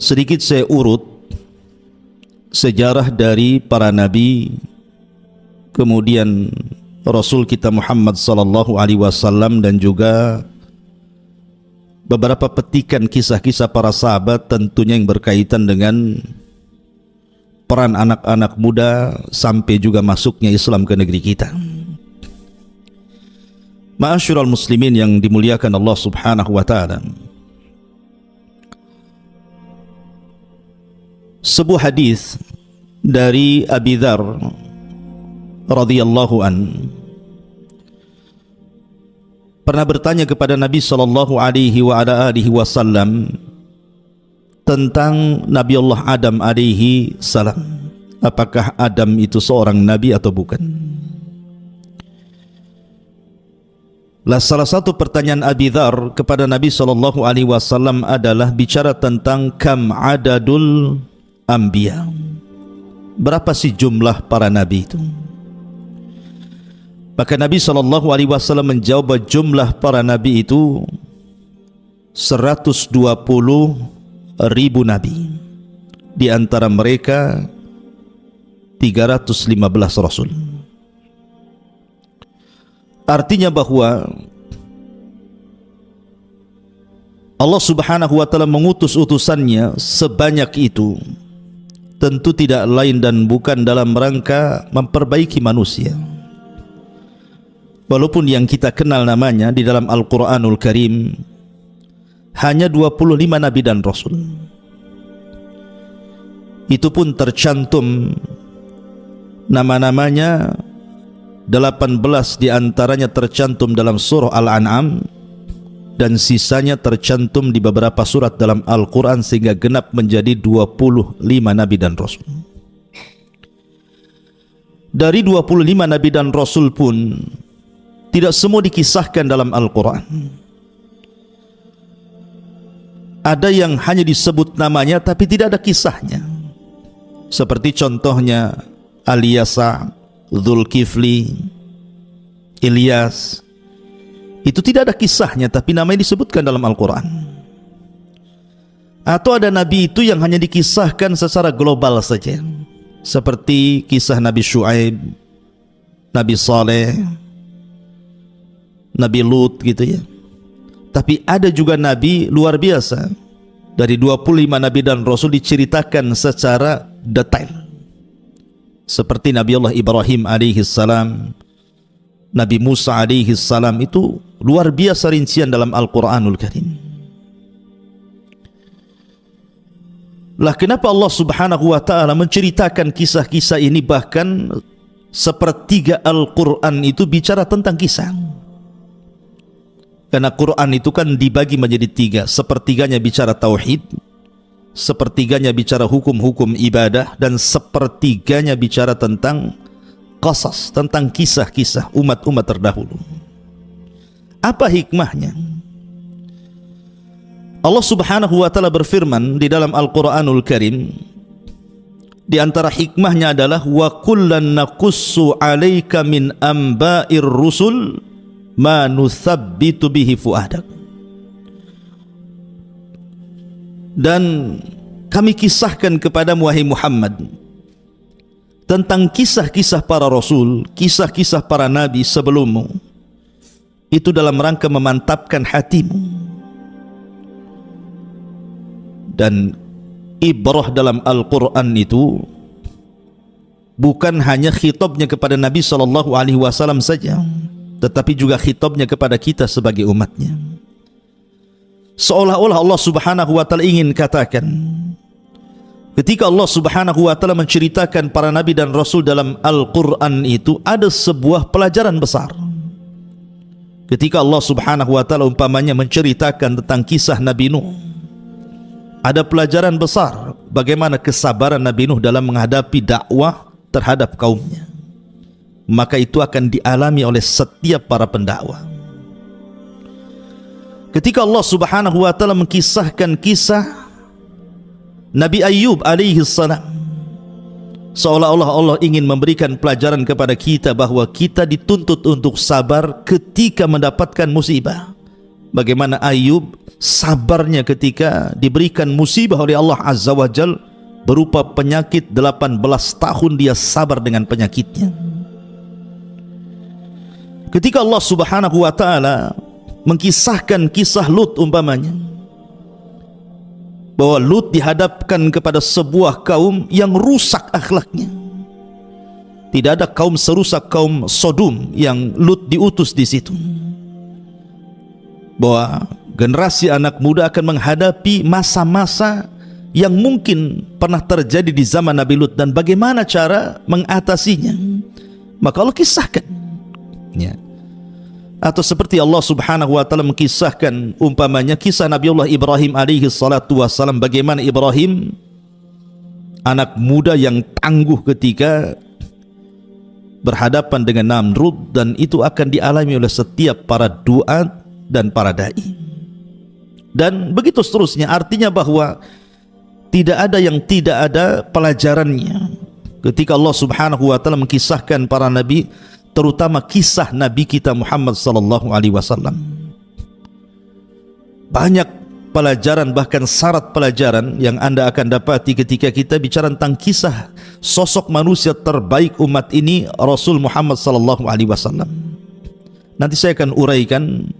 Sedikit saya urut sejarah dari para nabi, kemudian Rasul kita Muhammad sallallahu alaihi wasallam, dan juga beberapa petikan kisah-kisah para sahabat, tentunya yang berkaitan dengan peran anak-anak muda sampai juga masuknya Islam ke negeri kita. Ma'asyiral muslimin yang dimuliakan Allah Subhanahu wa taala. Sebuah hadis dari Abi Dzar radhiyallahu an pernah bertanya kepada Nabi sallallahu alaihi wasallam tentang Nabi Allah Adam alaihi salam. Apakah Adam itu seorang nabi atau bukan? Salah satu pertanyaan Abi Dzar kepada Nabi sallallahu alaihi wasallam adalah bicara tentang kam adadul anbiya. Berapa sih jumlah para nabi itu? Maka Nabi sallallahu alaihi wasallam menjawab bahwa jumlah para nabi itu 120.000 nabi. Di antara mereka 315 rasul. Artinya bahwa Allah Subhanahu wa taala mengutus utusannya sebanyak itu tentu tidak lain dan bukan dalam rangka memperbaiki manusia. Walaupun yang kita kenal namanya di dalam Al-Quranul Karim hanya 25 nabi dan rasul. Itu pun tercantum nama-namanya, 18 diantaranya tercantum dalam surah Al-An'am, dan sisanya tercantum di beberapa surat dalam Al-Quran, sehingga genap menjadi 25 nabi dan rasul. Dari 25 nabi dan rasul pun tidak semua dikisahkan dalam Al-Quran. Ada yang hanya disebut namanya tapi tidak ada kisahnya. Seperti contohnya Al-Yasa, Dzulkifli, Ilyas. Itu tidak ada kisahnya tapi namanya disebutkan dalam Al-Quran. Atau ada nabi itu yang hanya dikisahkan secara global saja, seperti kisah Nabi Syuaib, Nabi Saleh, Nabi Lut gitu ya. Tapi ada juga nabi luar biasa. Dari 25 nabi dan rasul diceritakan secara detail. Seperti Nabi Allah Ibrahim alaihi salam, Nabi Musa alaihi salam, itu luar biasa rincian dalam Al-Quranul Karim. Lah kenapa Allah Subhanahu wa taala menceritakan kisah-kisah ini, bahkan sepertiga Al-Quran itu bicara tentang kisah? Karena Quran itu kan dibagi menjadi 3, sepertiganya bicara tauhid, sepertiganya bicara hukum-hukum ibadah, dan sepertiganya bicara tentang qasas, tentang kisah-kisah umat-umat terdahulu. Apa hikmahnya? Allah Subhanahu wa taala berfirman di dalam Al-Quranul Karim, di antara hikmahnya adalah wa kullan naqussu 'alaika min amba'ir rusul ma nuthabbitu bihi fuadak. Dan kami kisahkan kepadamu wahai Muhammad tentang kisah-kisah para rasul, kisah-kisah para nabi sebelummu, itu dalam rangka memantapkan hatimu. Dan ibrah dalam Al-Quran itu bukan hanya khitabnya kepada Nabi SAW saja, tetapi juga khitabnya kepada kita sebagai umatnya. Seolah-olah Allah Subhanahu wa taala ingin katakan, ketika Allah Subhanahu wa taala menceritakan para nabi dan rasul dalam Al-Quran itu, ada sebuah pelajaran besar. Ketika Allah Subhanahu wa taala umpamanya menceritakan tentang kisah Nabi Nuh, ada pelajaran besar bagaimana kesabaran Nabi Nuh dalam menghadapi dakwah terhadap kaumnya. Maka itu akan dialami oleh setiap para pendakwah. Ketika Allah Subhanahu wa taala mengkisahkan kisah Nabi Ayyub alaihi salam, seolah-olah Allah ingin memberikan pelajaran kepada kita bahwa kita dituntut untuk sabar ketika mendapatkan musibah. bagaimana Ayub sabarnya ketika diberikan musibah oleh Allah Azza wa Jal berupa penyakit. 18 tahun dia sabar dengan penyakitnya. Ketika Allah Subhanahu wa ta'ala mengkisahkan kisah Lut umpamanya, bahwa Lut dihadapkan kepada sebuah kaum yang rusak akhlaknya. Tidak ada kaum serusak kaum Sodom yang Lut diutus di situ. Bahwa generasi anak muda akan menghadapi masa-masa yang mungkin pernah terjadi di zaman Nabi Lut, dan bagaimana cara mengatasinya, maka Allah kisahkan ya. Atau seperti Allah Subhanahu wa ta'ala mengkisahkan umpamanya kisah Nabiullah Ibrahim alaihi salatu wassalam, bagaimana Ibrahim anak muda yang tangguh ketika berhadapan dengan Namrud, dan itu akan dialami oleh setiap para duat dan para dai, dan begitu seterusnya. Artinya bahwa tidak ada yang tidak ada pelajarannya ketika Allah Subhanahu wa ta'ala mengkisahkan para nabi, terutama kisah Nabi kita Muhammad sallallahu alaihi wasallam. Banyak pelajaran, bahkan syarat pelajaran yang Anda akan dapati ketika kita bicara tentang kisah sosok manusia terbaik umat ini, Rasul Muhammad sallallahu alaihi wasallam. Nanti saya akan uraikan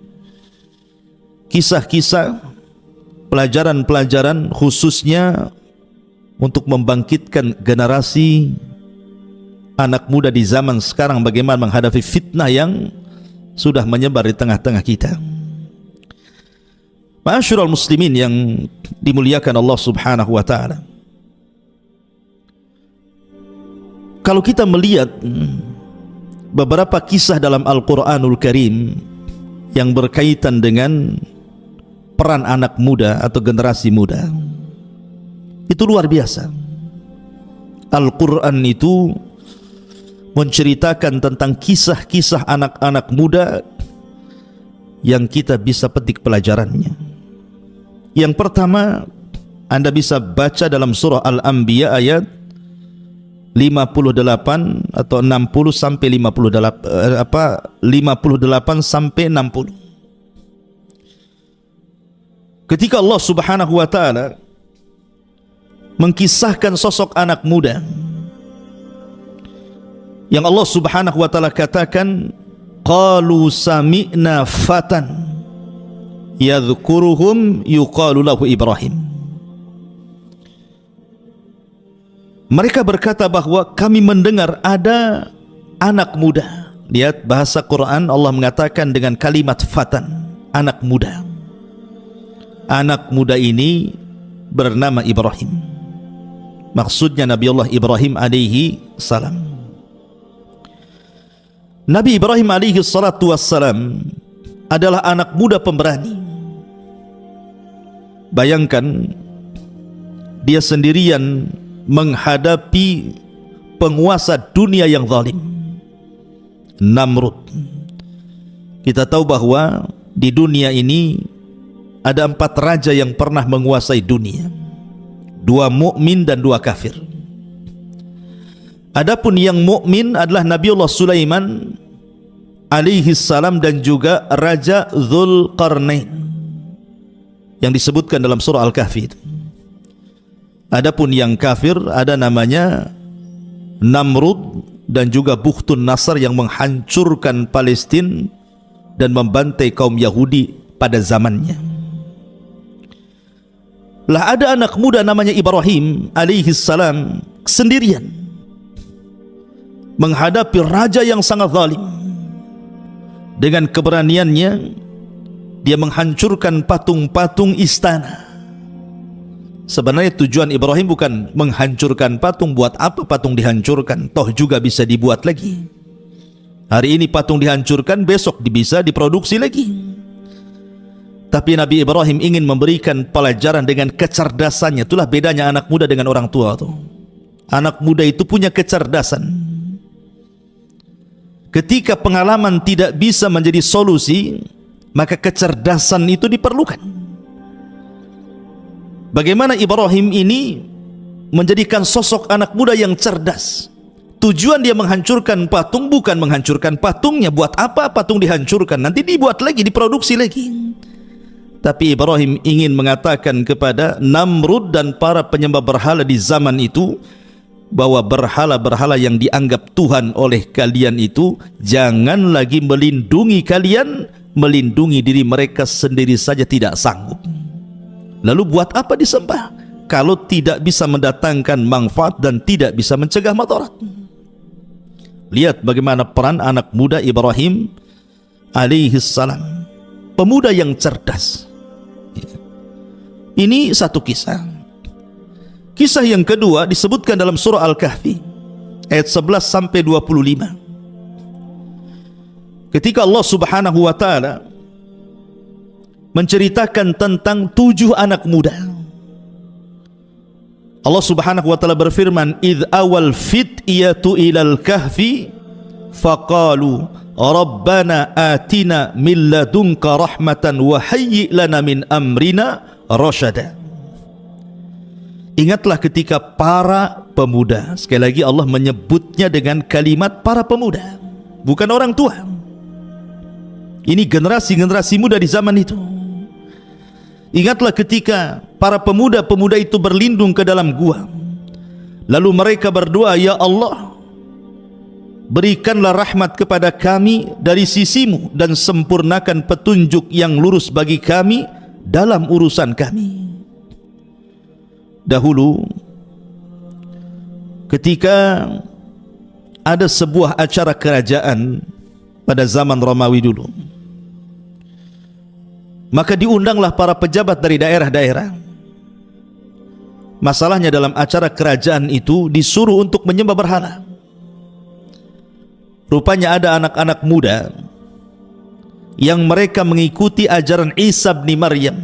kisah-kisah, pelajaran-pelajaran khususnya untuk membangkitkan generasi anak muda di zaman sekarang, bagaimana menghadapi fitnah yang sudah menyebar di tengah-tengah kita. Ma'asyiral muslimin yang dimuliakan Allah Subhanahu wa ta'ala, kalau kita melihat beberapa kisah dalam Al-Quranul Karim yang berkaitan dengan peran anak muda atau generasi muda, itu luar biasa. Al-Quran itu menceritakan tentang kisah-kisah anak-anak muda yang kita bisa petik pelajarannya. Yang pertama, Anda bisa baca dalam surah Al-Anbiya ayat 58 atau 60 sampai 58 sampai 60. Ketika Allah Subhanahu wa ta'ala mengkisahkan sosok anak muda yang Allah Subhanahu wa ta'ala katakan, qalu sami'na fatan yadhkuruhum yuqalu lahu Ibrahim. Mereka berkata bahwa kami mendengar ada anak muda. Lihat bahasa Quran, Allah mengatakan dengan kalimat fatan, anak muda. Anak muda ini bernama Ibrahim. Maksudnya Nabi Allah Ibrahim alaihi salam. Nabi Ibrahim alaihi salatu wassalam adalah anak muda pemberani. Bayangkan dia sendirian menghadapi penguasa dunia yang zalim, Namrud. Kita tahu bahwa di dunia ini ada 4 raja yang pernah menguasai dunia, 2 mukmin dan 2 kafir. Adapun yang mukmin adalah Nabiullah Sulaiman alaihi salam dan juga Raja Dzulqarnain yang disebutkan dalam surah Al-Kahfi. Adapun yang kafir ada namanya Namrud dan juga Bukhtun Nasr yang menghancurkan Palestina dan membantai kaum Yahudi pada zamannya. Lah ada anak muda namanya Ibrahim alaihi salam sendirian menghadapi raja yang sangat zalim. Dengan keberaniannya dia menghancurkan patung-patung istana. Sebenarnya tujuan Ibrahim bukan menghancurkan patung. Buat apa patung dihancurkan? Toh juga bisa dibuat lagi. Hari ini patung dihancurkan, besok bisa diproduksi lagi. Tapi Nabi Ibrahim ingin memberikan pelajaran dengan kecerdasannya. Itulah bedanya anak muda dengan orang tua tuh. Anak muda itu punya kecerdasan. Ketika pengalaman tidak bisa menjadi solusi, maka kecerdasan itu diperlukan. Bagaimana Ibrahim ini menjadikan sosok anak muda yang cerdas. Tujuan dia menghancurkan patung bukan menghancurkan patungnya. Buat apa patung dihancurkan? Nanti dibuat lagi, diproduksi lagi. Tapi Ibrahim ingin mengatakan kepada Namrud dan para penyembah berhala di zaman itu bahwa berhala-berhala yang dianggap Tuhan oleh kalian itu jangan lagi melindungi kalian, melindungi diri mereka sendiri saja tidak sanggup. Lalu buat apa disembah kalau tidak bisa mendatangkan manfaat dan tidak bisa mencegah madarat? Lihat bagaimana peran anak muda Ibrahim alaihi salam, pemuda yang cerdas. Ini satu kisah. Kisah yang kedua disebutkan dalam surah Al-Kahfi ayat 11 sampai 25. Ketika Allah Subhanahu wa taala menceritakan tentang 7 anak muda. Allah Subhanahu wa taala berfirman, "Idz awal fityatu ilal kahfi faqalu Rabbana atina min ladunka rahmatan wa hayyi' lana min amrina rasyada." Ingatlah ketika para pemuda, sekali lagi Allah menyebutnya dengan kalimat para pemuda, bukan orang tua. Ini generasi-generasi muda di zaman itu. Ingatlah ketika para pemuda-pemuda itu berlindung ke dalam gua, lalu mereka berdoa, "Ya Allah, berikanlah rahmat kepada kami dari sisimu dan sempurnakan petunjuk yang lurus bagi kami dalam urusan kami." Dahulu ketika ada sebuah acara kerajaan pada zaman Romawi dulu, maka diundanglah para pejabat dari daerah-daerah. Masalahnya dalam acara kerajaan itu disuruh untuk menyembah berhala. Rupanya ada anak-anak muda yang mereka mengikuti ajaran Isa bin Maryam,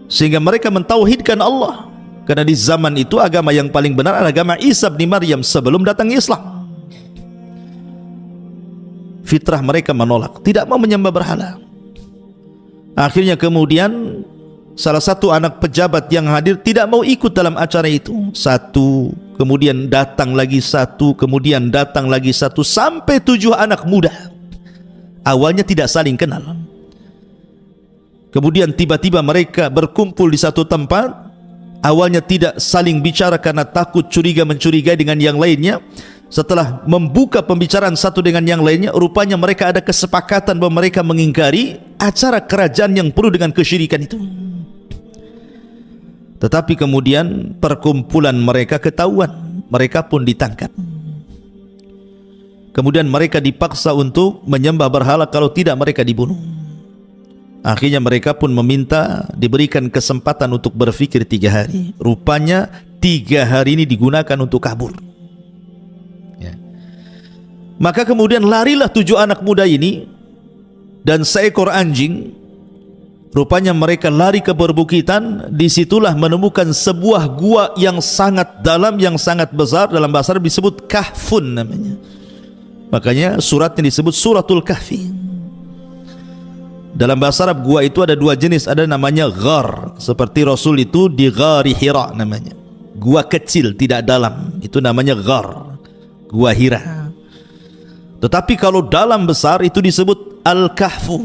sehingga mereka mentauhidkan Allah. Karena di zaman itu agama yang paling benar adalah agama Isa bin Maryam sebelum datang Islam. Fitrah mereka menolak, tidak mau menyembah berhala. Akhirnya kemudian salah satu anak pejabat yang hadir tidak mau ikut dalam acara itu. Satu, kemudian datang lagi satu, kemudian datang lagi satu, sampai 7 anak muda. Awalnya tidak saling kenal. Kemudian tiba-tiba mereka berkumpul di satu tempat. Awalnya tidak saling bicara karena takut curiga mencurigai dengan yang lainnya. Setelah membuka pembicaraan satu dengan yang lainnya, rupanya mereka ada kesepakatan bahwa mereka mengingkari acara kerajaan yang penuh dengan kesyirikan itu. Tetapi kemudian perkumpulan mereka ketahuan, mereka pun ditangkap. Kemudian mereka dipaksa untuk menyembah berhala, kalau tidak mereka dibunuh. Akhirnya mereka pun meminta diberikan kesempatan untuk berpikir 3 hari. Rupanya 3 hari ini digunakan untuk kabur. Ya. Maka kemudian larilah 7 anak muda ini dan seekor anjing. Rupanya mereka lari ke perbukitan. Disitulah menemukan sebuah gua yang sangat dalam, yang sangat besar. Dalam bahasa Arab disebut kahfun namanya. Makanya suratnya disebut suratul kahfi. Dalam bahasa Arab gua itu ada 2 jenis, ada namanya ghar, seperti Rasul itu di Ghari Hira namanya. Gua kecil tidak dalam, itu namanya ghar, gua Hira. Tetapi kalau dalam besar itu disebut al-kahfu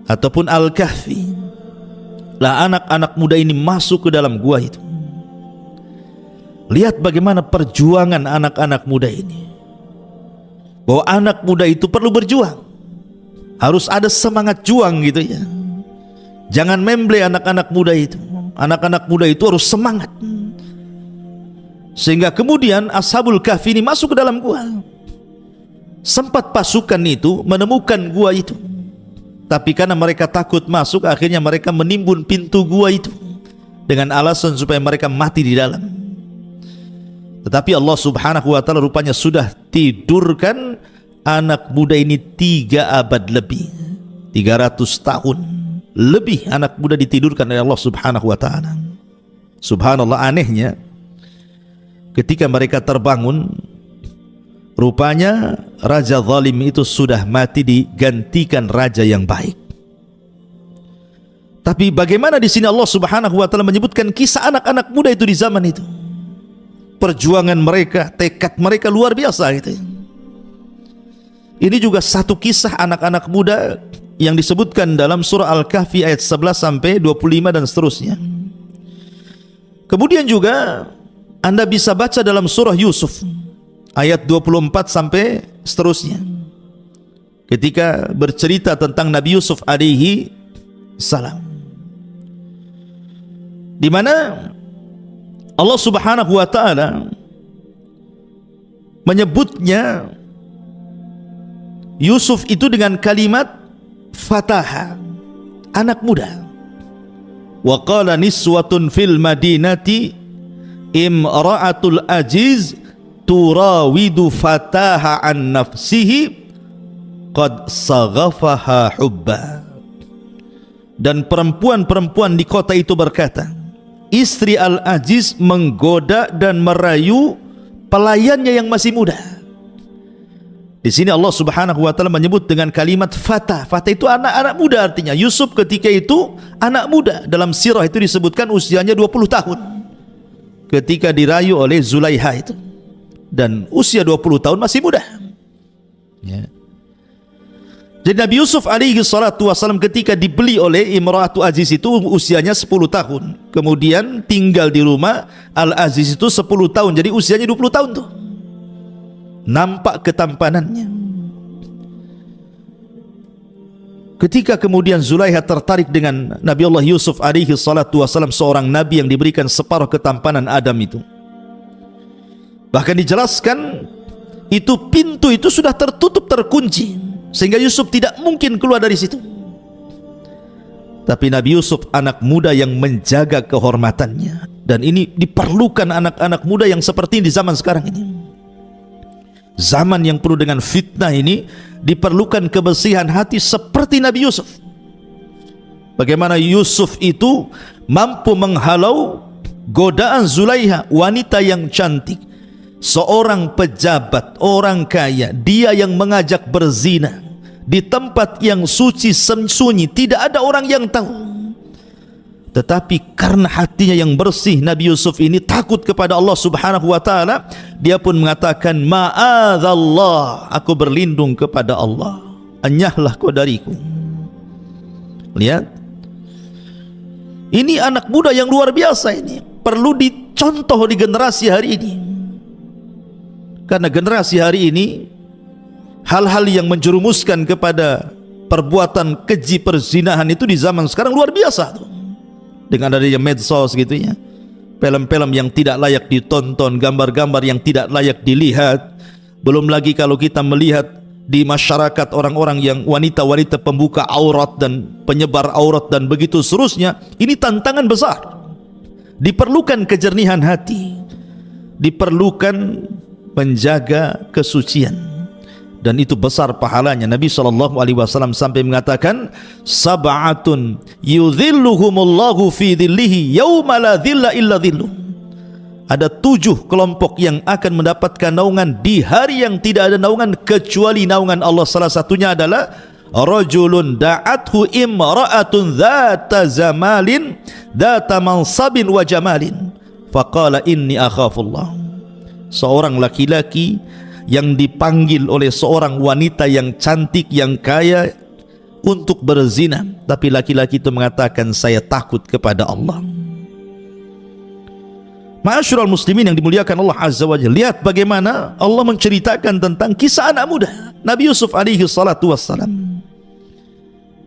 ataupun al-kahfi. Lah anak-anak muda ini masuk ke dalam gua itu. Lihat bagaimana perjuangan anak-anak muda ini. Bahwa anak muda itu perlu berjuang. Harus ada semangat juang gitu ya. Jangan memble anak-anak muda itu. Anak-anak muda itu harus semangat. Sehingga kemudian Ashabul Kahfi ini masuk ke dalam gua. Sempat pasukan itu menemukan gua itu, tapi karena mereka takut masuk, akhirnya mereka menimbun pintu gua itu dengan alasan supaya mereka mati di dalam. Tetapi Allah Subhanahu wa taala rupanya sudah tidurkan anak muda ini 3 abad lebih, 300 tahun lebih anak muda ditidurkan oleh Allah Subhanahu wa taala. Subhanallah, anehnya ketika mereka terbangun, rupanya raja zalim itu sudah mati, digantikan raja yang baik. Tapi bagaimana di sini Allah Subhanahu wa taala menyebutkan kisah anak-anak muda itu di zaman itu. Perjuangan mereka, tekad mereka luar biasa gitu. Ini juga satu kisah anak-anak muda yang disebutkan dalam surah Al-Kahfi ayat 11 sampai 25 dan seterusnya. Kemudian juga Anda bisa baca dalam surah Yusuf ayat 24 sampai seterusnya, ketika bercerita tentang Nabi Yusuf alaihi salam, di mana Allah Subhanahu wa taala menyebutnya Yusuf itu dengan kalimat fataha, anak muda. Wa qala niswatun fil madinati imra'atul aziz turawidu fataha an nafsihi qad saghafaha hubba. Dan perempuan-perempuan di kota itu berkata, istri Al-Aziz menggoda dan merayu pelayannya yang masih muda. Di sini Allah Subhanahu wa taala menyebut dengan kalimat fata. Fata itu anak-anak muda, artinya Yusuf ketika itu anak muda. Dalam sirah itu disebutkan usianya 20 tahun ketika dirayu oleh Zulaiha itu. Dan usia 20 tahun masih muda. Ya. Jadi Nabi Yusuf alaihi salatu wasallam ketika dibeli oleh Imra'atu Aziz itu usianya 10 tahun. Kemudian tinggal di rumah Al-Aziz itu 10 tahun. Jadi usianya 20 tahun tuh. Nampak ketampanannya. Ketika kemudian Zulaiha tertarik dengan Nabi Allah Yusuf alaihi salatu wasallam, seorang nabi yang diberikan separuh ketampanan Adam itu. Bahkan dijelaskan itu pintu itu sudah tertutup, terkunci, sehingga Yusuf tidak mungkin keluar dari situ. Tapi Nabi Yusuf anak muda yang menjaga kehormatannya. Dan ini diperlukan anak-anak muda yang seperti di zaman sekarang ini. Zaman yang penuh dengan fitnah ini diperlukan kebersihan hati seperti Nabi Yusuf. Bagaimana Yusuf itu mampu menghalau godaan Zulaiha, wanita yang cantik, seorang pejabat, orang kaya, dia yang mengajak berzina di tempat yang suci, sunyi, tidak ada orang yang tahu. Tetapi karena hatinya yang bersih, Nabi Yusuf ini takut kepada Allah Subhanahu wa taala. Dia pun mengatakan, ma'adzallah, aku berlindung kepada Allah, enyahlah kau dariku. Lihat, ini anak muda yang luar biasa, ini perlu dicontoh di generasi hari ini. Karena generasi hari ini hal-hal yang menjerumuskan kepada perbuatan keji perzinahan itu di zaman sekarang luar biasa tuh. Dengan adanya medsos gitu ya, film-film yang tidak layak ditonton, gambar-gambar yang tidak layak dilihat. Belum lagi kalau kita melihat di masyarakat orang-orang yang wanita-wanita pembuka aurat dan penyebar aurat dan begitu seterusnya. Ini tantangan besar. Diperlukan kejernihan hati, diperlukan menjaga kesucian, dan itu besar pahalanya. Nabi SAW sampai mengatakan, sab'atun yudhilluhumullahu fi dhillihi yawma la dhilla illa dhilluh. Ada 7 kelompok yang akan mendapatkan naungan di hari yang tidak ada naungan kecuali naungan Allah. Salah satunya adalah rajulun da'athu imra'atun dhata zamalin dhata mansabin wa jamalin faqala inni akhafullah. Seorang laki-laki yang dipanggil oleh seorang wanita yang cantik, yang kaya untuk berzina, tapi laki-laki itu mengatakan, saya takut kepada Allah. Ma'asyiral muslimin yang dimuliakan Allah Azza wa Jalla, lihat bagaimana Allah menceritakan tentang kisah anak muda Nabi Yusuf alaihi salatu wassalam.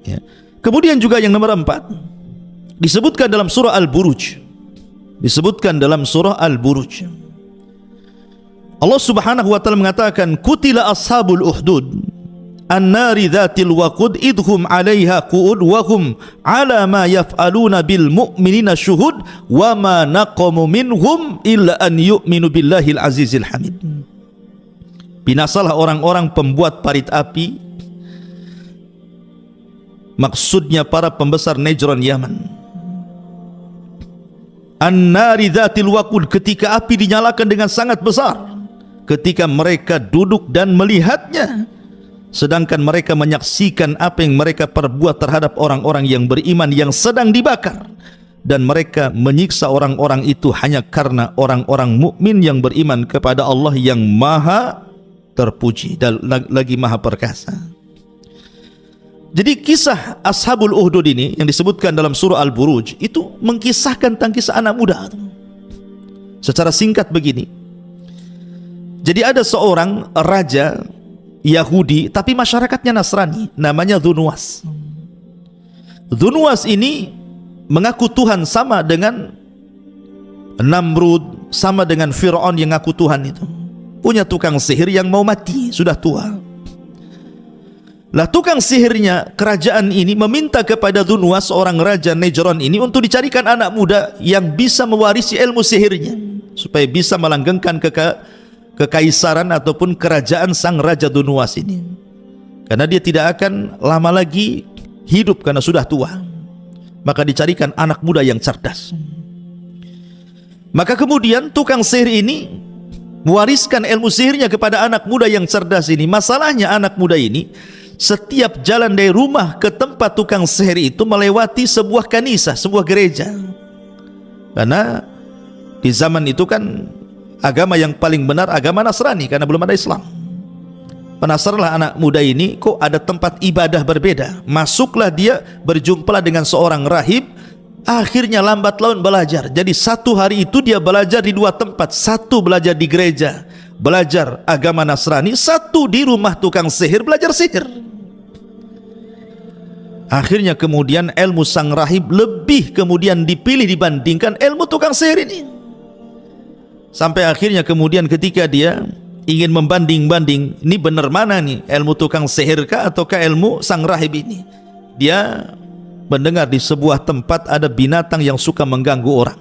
Ya. Kemudian juga yang nomor 4 disebutkan dalam surah Al-Buruj. Disebutkan dalam surah Al-Buruj, Allah Subhanahu wa taala mengatakan, kutila ashabul uhdud an-nari dhatil waqud idhum 'alaiha qu'ud wa hum 'ala ma yaf'aluna bil mu'minina syuhud wa ma naqamu minhum illa an yu'minu billahil azizil hamid. Binasalah orang-orang pembuat parit api, maksudnya para pembesar Najran Yaman. An-nari dhatil waqud, ketika api dinyalakan dengan sangat besar, ketika mereka duduk dan melihatnya, sedangkan mereka menyaksikan apa yang mereka perbuat terhadap orang-orang yang beriman yang sedang dibakar, dan mereka menyiksa orang-orang itu hanya karena orang-orang mukmin yang beriman kepada Allah yang maha terpuji dan lagi maha perkasa. Jadi kisah Ashabul Uhdud ini yang disebutkan dalam surah Al-Buruj itu mengkisahkan tentang kisah anak muda. Secara singkat begini. Jadi ada seorang raja Yahudi tapi masyarakatnya Nasrani, namanya Dzunwas. Dzunwas ini mengaku Tuhan sama dengan Namrud, sama dengan Fir'aun yang ngaku Tuhan itu. Punya tukang sihir yang mau mati, sudah tua. Lah tukang sihirnya kerajaan ini meminta kepada Dzunwas, seorang raja Najran ini, untuk dicarikan anak muda yang bisa mewarisi ilmu sihirnya supaya bisa melanggengkan kekaisaran ataupun kerajaan sang raja Dzunwas ini. Karena dia tidak akan lama lagi hidup karena sudah tua. Maka dicarikan anak muda yang cerdas. Maka kemudian tukang sihir ini mewariskan ilmu sihirnya kepada anak muda yang cerdas ini. Masalahnya anak muda ini setiap jalan dari rumah ke tempat tukang sihir itu melewati sebuah kanisah, sebuah gereja. Karena di zaman itu kan agama yang paling benar agama Nasrani, karena belum ada Islam. Penasaranlah anak muda ini, kok ada tempat ibadah berbeda. Masuklah dia, berjumpalah dengan seorang rahib. Akhirnya lambat laun belajar. Jadi satu hari itu dia belajar di dua tempat. Satu belajar di gereja, belajar agama Nasrani. Satu di rumah tukang sihir, belajar sihir. Akhirnya kemudian ilmu sang rahib lebih kemudian dipilih dibandingkan ilmu tukang sihir ini. Sampai akhirnya kemudian ketika dia ingin membanding-banding, ini benar mana nih, ilmu tukang sihir kah ataukah ilmu sang rahib ini? Dia mendengar di sebuah tempat ada binatang yang suka mengganggu orang.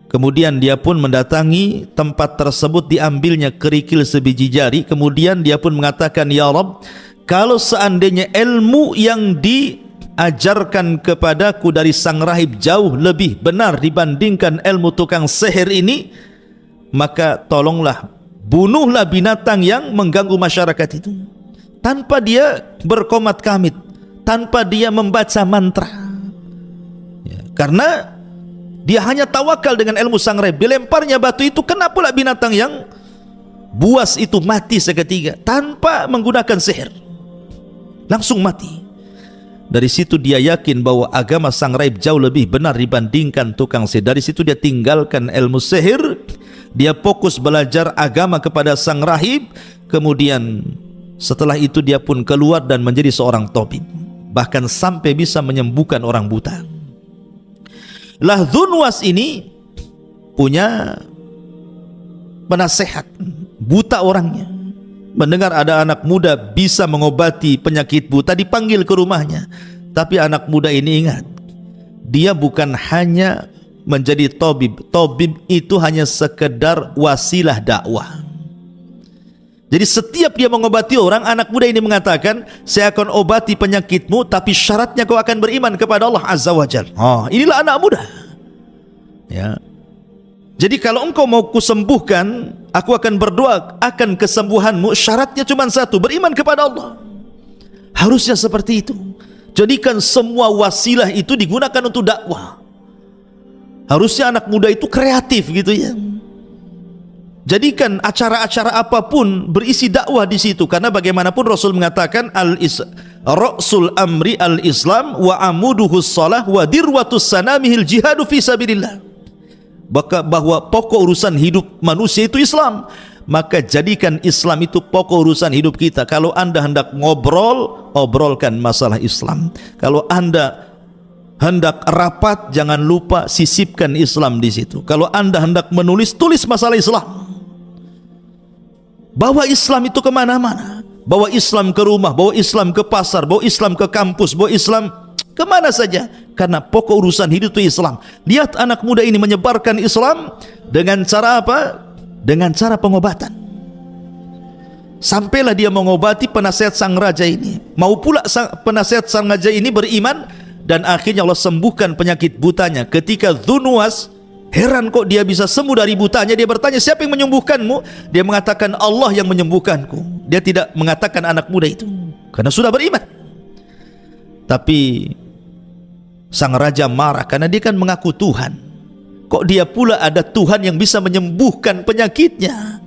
Kemudian dia pun mendatangi tempat tersebut, diambilnya kerikil sebiji jari. Kemudian dia pun mengatakan, ya Rabb, kalau seandainya ilmu yang diajarkan kepadaku dari sang rahib jauh lebih benar dibandingkan ilmu tukang sihir ini, maka tolonglah, bunuhlah binatang yang mengganggu masyarakat itu, tanpa dia berkomat kamit, tanpa dia membaca mantra ya, karena dia hanya tawakal dengan ilmu sang rahib. Dilemparnya batu itu, kena pula binatang yang buas itu, mati seketika tanpa menggunakan sihir, langsung mati. Dari situ dia yakin bahwa agama sang rahib jauh lebih benar dibandingkan tukang sihir. Dari situ dia tinggalkan ilmu sihir, dia fokus belajar agama kepada sang rahib. Kemudian setelah itu dia pun keluar dan menjadi seorang tabib, bahkan sampai bisa menyembuhkan orang buta. Lah Dzunwas ini punya penasehat, buta orangnya. Mendengar ada anak muda bisa mengobati penyakit buta, dipanggil ke rumahnya. Tapi anak muda ini ingat, dia bukan hanya menjadi tabib. Tabib itu hanya sekedar wasilah dakwah. Jadi setiap dia mengobati orang, anak muda ini mengatakan, saya akan obati penyakitmu, tapi syaratnya kau akan beriman kepada Allah Azza wa Jalla. Inilah anak muda ya. Jadi kalau engkau mau kusembuhkan, aku akan berdoa akan kesembuhanmu. Syaratnya cuma satu, beriman kepada Allah. Harusnya seperti itu. Jadikan semua wasilah itu digunakan untuk dakwah. Harusnya anak muda itu kreatif gitu ya. Jadikan acara-acara apapun berisi dakwah di situ, karena bagaimanapun Rasul mengatakan Rasul amri al-Islam wa amuduhus shalah wa dirwatus sanamihil jihadu fi sabilillah. Bahwa pokok urusan hidup manusia itu Islam, maka jadikan Islam itu pokok urusan hidup kita. Kalau Anda hendak ngobrol, obrolkan masalah Islam. Kalau Anda hendak rapat, jangan lupa sisipkan Islam di situ. Kalau Anda hendak menulis, tulis masalah Islam. Bawa Islam itu kemana-mana. Bawa Islam ke rumah, bawa Islam ke pasar, bawa Islam ke kampus, bawa Islam kemana saja. Karena pokok urusan hidup itu Islam. Lihat anak muda ini menyebarkan Islam dengan cara apa? Dengan cara pengobatan. Sampailah dia mengobati penasihat sang raja ini. Mau pula penasihat sang raja ini beriman, dan akhirnya Allah sembuhkan penyakit butanya. Ketika Dzunwas heran, kok dia bisa sembuh dari butanya, dia bertanya, siapa yang menyembuhkanmu? Dia mengatakan, Allah yang menyembuhkanku. Dia tidak mengatakan anak muda itu, karena sudah beriman. Tapi sang raja marah karena dia kan mengaku Tuhan. Kok dia pula ada Tuhan yang bisa menyembuhkan penyakitnya?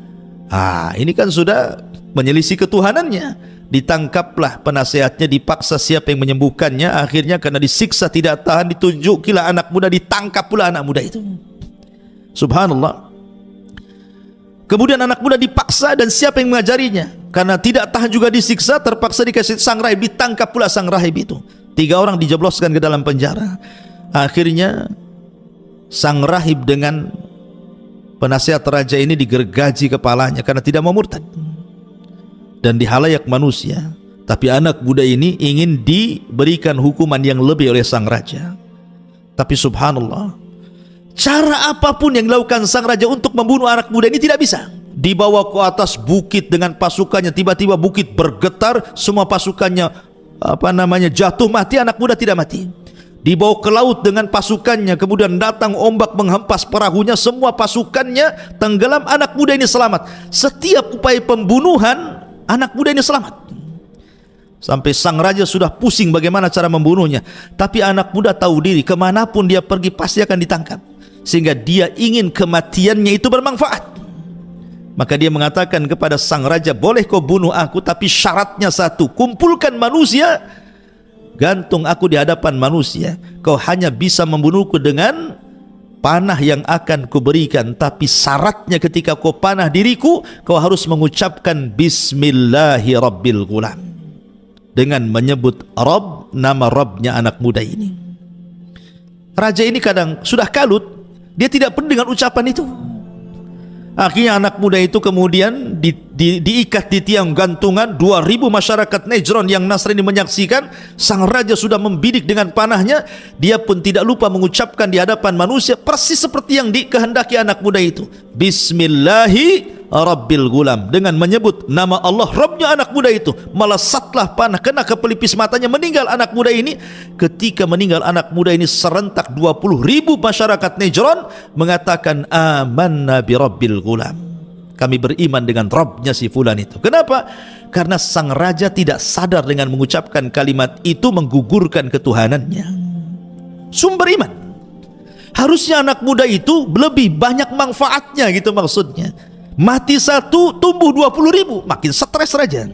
Ini kan sudah menyelisih ketuhanannya. ditangkaplah penasehatnya, dipaksa siapa yang menyembuhkannya. Akhirnya karena disiksa tidak tahan, ditunjukilah anak muda, ditangkap pula anak muda itu. Subhanallah. Kemudian anak muda dipaksa, dan siapa yang mengajarinya? Karena tidak tahan juga disiksa, terpaksa dikasih sang rahib, ditangkap pula sang rahib itu. 3 orang dijebloskan ke dalam penjara. Akhirnya sang rahib dengan penasehat raja ini digergaji kepalanya karena tidak mau murtad dan di halayak manusia. Tapi anak muda ini ingin diberikan hukuman yang lebih oleh sang raja. Tapi subhanallah, cara apapun yang dilakukan sang raja untuk membunuh anak muda ini tidak bisa. Dibawa ke atas bukit dengan pasukannya, tiba-tiba bukit bergetar, semua pasukannya jatuh mati, anak muda tidak mati. Dibawa ke laut dengan pasukannya, kemudian datang ombak menghempas perahunya, semua pasukannya tenggelam, anak muda ini selamat. Setiap upaya pembunuhan, anak muda ini selamat. Sampai sang raja sudah pusing bagaimana cara membunuhnya. Tapi anak muda tahu diri, kemanapun dia pergi pasti akan ditangkap. Sehingga dia ingin kematiannya itu bermanfaat. Maka dia mengatakan kepada sang raja, boleh kau bunuh aku, tapi syaratnya satu, kumpulkan manusia, gantung aku di hadapan manusia. Kau hanya bisa membunuhku dengan panah yang akan kuberikan, tapi syaratnya ketika kau panah diriku, kau harus mengucapkan Bismillahi Rabbil Ghulam, dengan menyebut Rabb, nama Rabbnya anak muda ini. Raja ini kadang sudah kalut, dia tidak peduli dengan ucapan itu. Akhirnya anak muda itu kemudian diikat di tiang gantungan. 2.000 masyarakat Najran yang Nasrani menyaksikan. Sang raja sudah membidik dengan panahnya. Dia pun tidak lupa mengucapkan di hadapan manusia persis seperti yang dikehendaki anak muda itu, Bismillahi Rabbil Ghulam, dengan menyebut nama Allah Rabbnya anak muda itu. Melesatlah panah kena ke pelipis matanya, meninggal anak muda ini. Ketika meninggal anak muda ini, serentak 20.000 masyarakat Najran mengatakan amanna bi Rabbil Ghulam, kami beriman dengan Rabbnya si fulan itu. Kenapa? Karena sang raja tidak sadar dengan mengucapkan kalimat itu menggugurkan ketuhanannya. Sumber iman. Harusnya anak muda itu lebih banyak manfaatnya, gitu maksudnya. Mati satu, tumbuh 20.000, makin stres raja.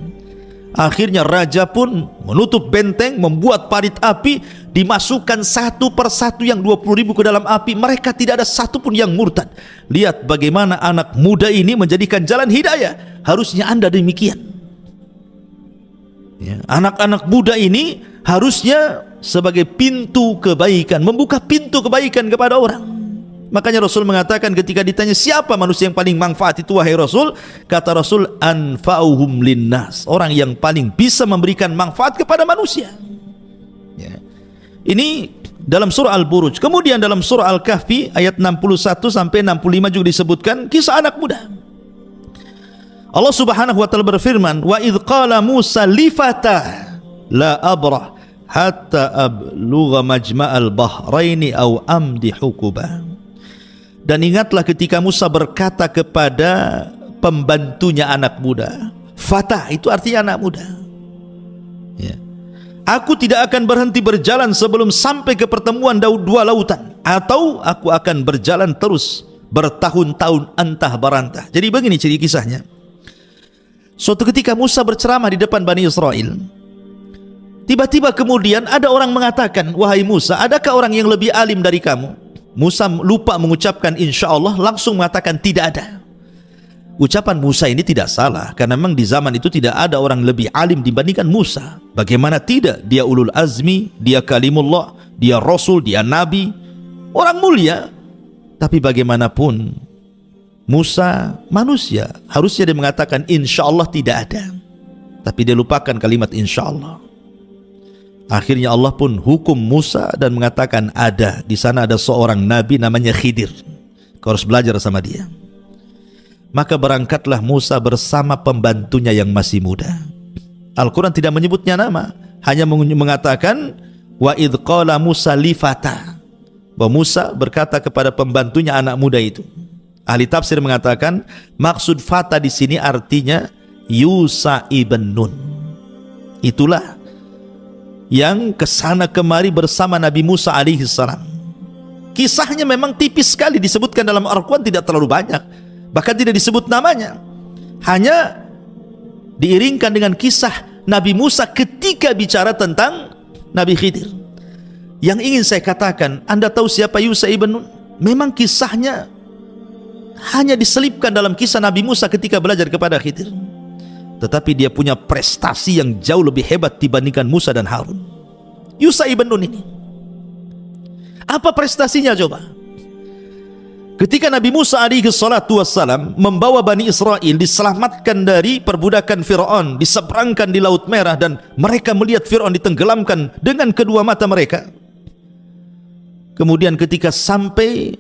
Akhirnya raja pun menutup benteng, membuat parit api, dimasukkan satu persatu yang 20.000 ke dalam api. Mereka tidak ada satupun yang murtad. Lihat bagaimana anak muda ini menjadikan jalan hidayah. Harusnya Anda demikian. Anak-anak muda ini harusnya sebagai pintu kebaikan, membuka pintu kebaikan kepada orang. Makanya Rasul mengatakan ketika ditanya siapa manusia yang paling manfaat itu wahai Rasul, kata Rasul, anfa'uhum linnas, orang yang paling bisa memberikan manfaat kepada manusia. Ini dalam surah Al-Buruj. Kemudian dalam surah Al-Kahfi ayat 61 sampai 65 juga disebutkan kisah anak muda. Allah Subhanahu wa taala berfirman, wa idz qala Musa li fatah la abrah hatta ablugha majma'al bahraini aw amdi hukuba. Dan ingatlah ketika Musa berkata kepada pembantunya anak muda. Fatah itu artinya anak muda. Aku tidak akan berhenti berjalan sebelum sampai ke pertemuan dua lautan, atau aku akan berjalan terus bertahun-tahun antah berantah. Jadi begini cerita kisahnya. Suatu ketika Musa berceramah di depan Bani Israel. Tiba-tiba kemudian ada orang mengatakan, wahai Musa, adakah orang yang lebih alim dari kamu? Musa lupa mengucapkan insya Allah, langsung mengatakan tidak ada. Ucapan Musa ini tidak salah, karena memang di zaman itu tidak ada orang lebih alim dibandingkan Musa. Bagaimana tidak? Dia ulul azmi, dia kalimullah, dia rasul, dia nabi, orang mulia. Tapi bagaimanapun Musa manusia, harusnya dia mengatakan insya Allah tidak ada. Tapi dia lupakan kalimat insya Allah. Akhirnya Allah pun hukum Musa dan mengatakan ada. Di sana ada seorang nabi namanya Khidir. Kau harus belajar sama dia. Maka berangkatlah Musa bersama pembantunya yang masih muda. Al-Quran tidak menyebutnya nama, hanya mengatakan wa idz qala Musa li fata, bahwa Musa berkata kepada pembantunya anak muda itu. Ahli tafsir mengatakan maksud fata di sini artinya Yusa ibn Nun. Itulah yang kesana kemari bersama Nabi Musa alaihi salam. Kisahnya memang tipis sekali disebutkan dalam Al-Quran, tidak terlalu banyak, bahkan tidak disebut namanya, hanya diiringkan dengan kisah Nabi Musa ketika bicara tentang Nabi Khidir. Yang ingin saya katakan, Anda tahu siapa Yusha ibn Nun? Memang kisahnya hanya diselipkan dalam kisah Nabi Musa ketika belajar kepada Khidir, tetapi dia punya prestasi yang jauh lebih hebat dibandingkan Musa dan Harun. Yusha ibn Nun ini, apa prestasinya coba? Ketika Nabi Musa alaihi salatu wassalam membawa Bani Israel diselamatkan dari perbudakan Fir'aun, diseberangkan di Laut Merah, dan mereka melihat Fir'aun ditenggelamkan dengan kedua mata mereka. Kemudian ketika sampai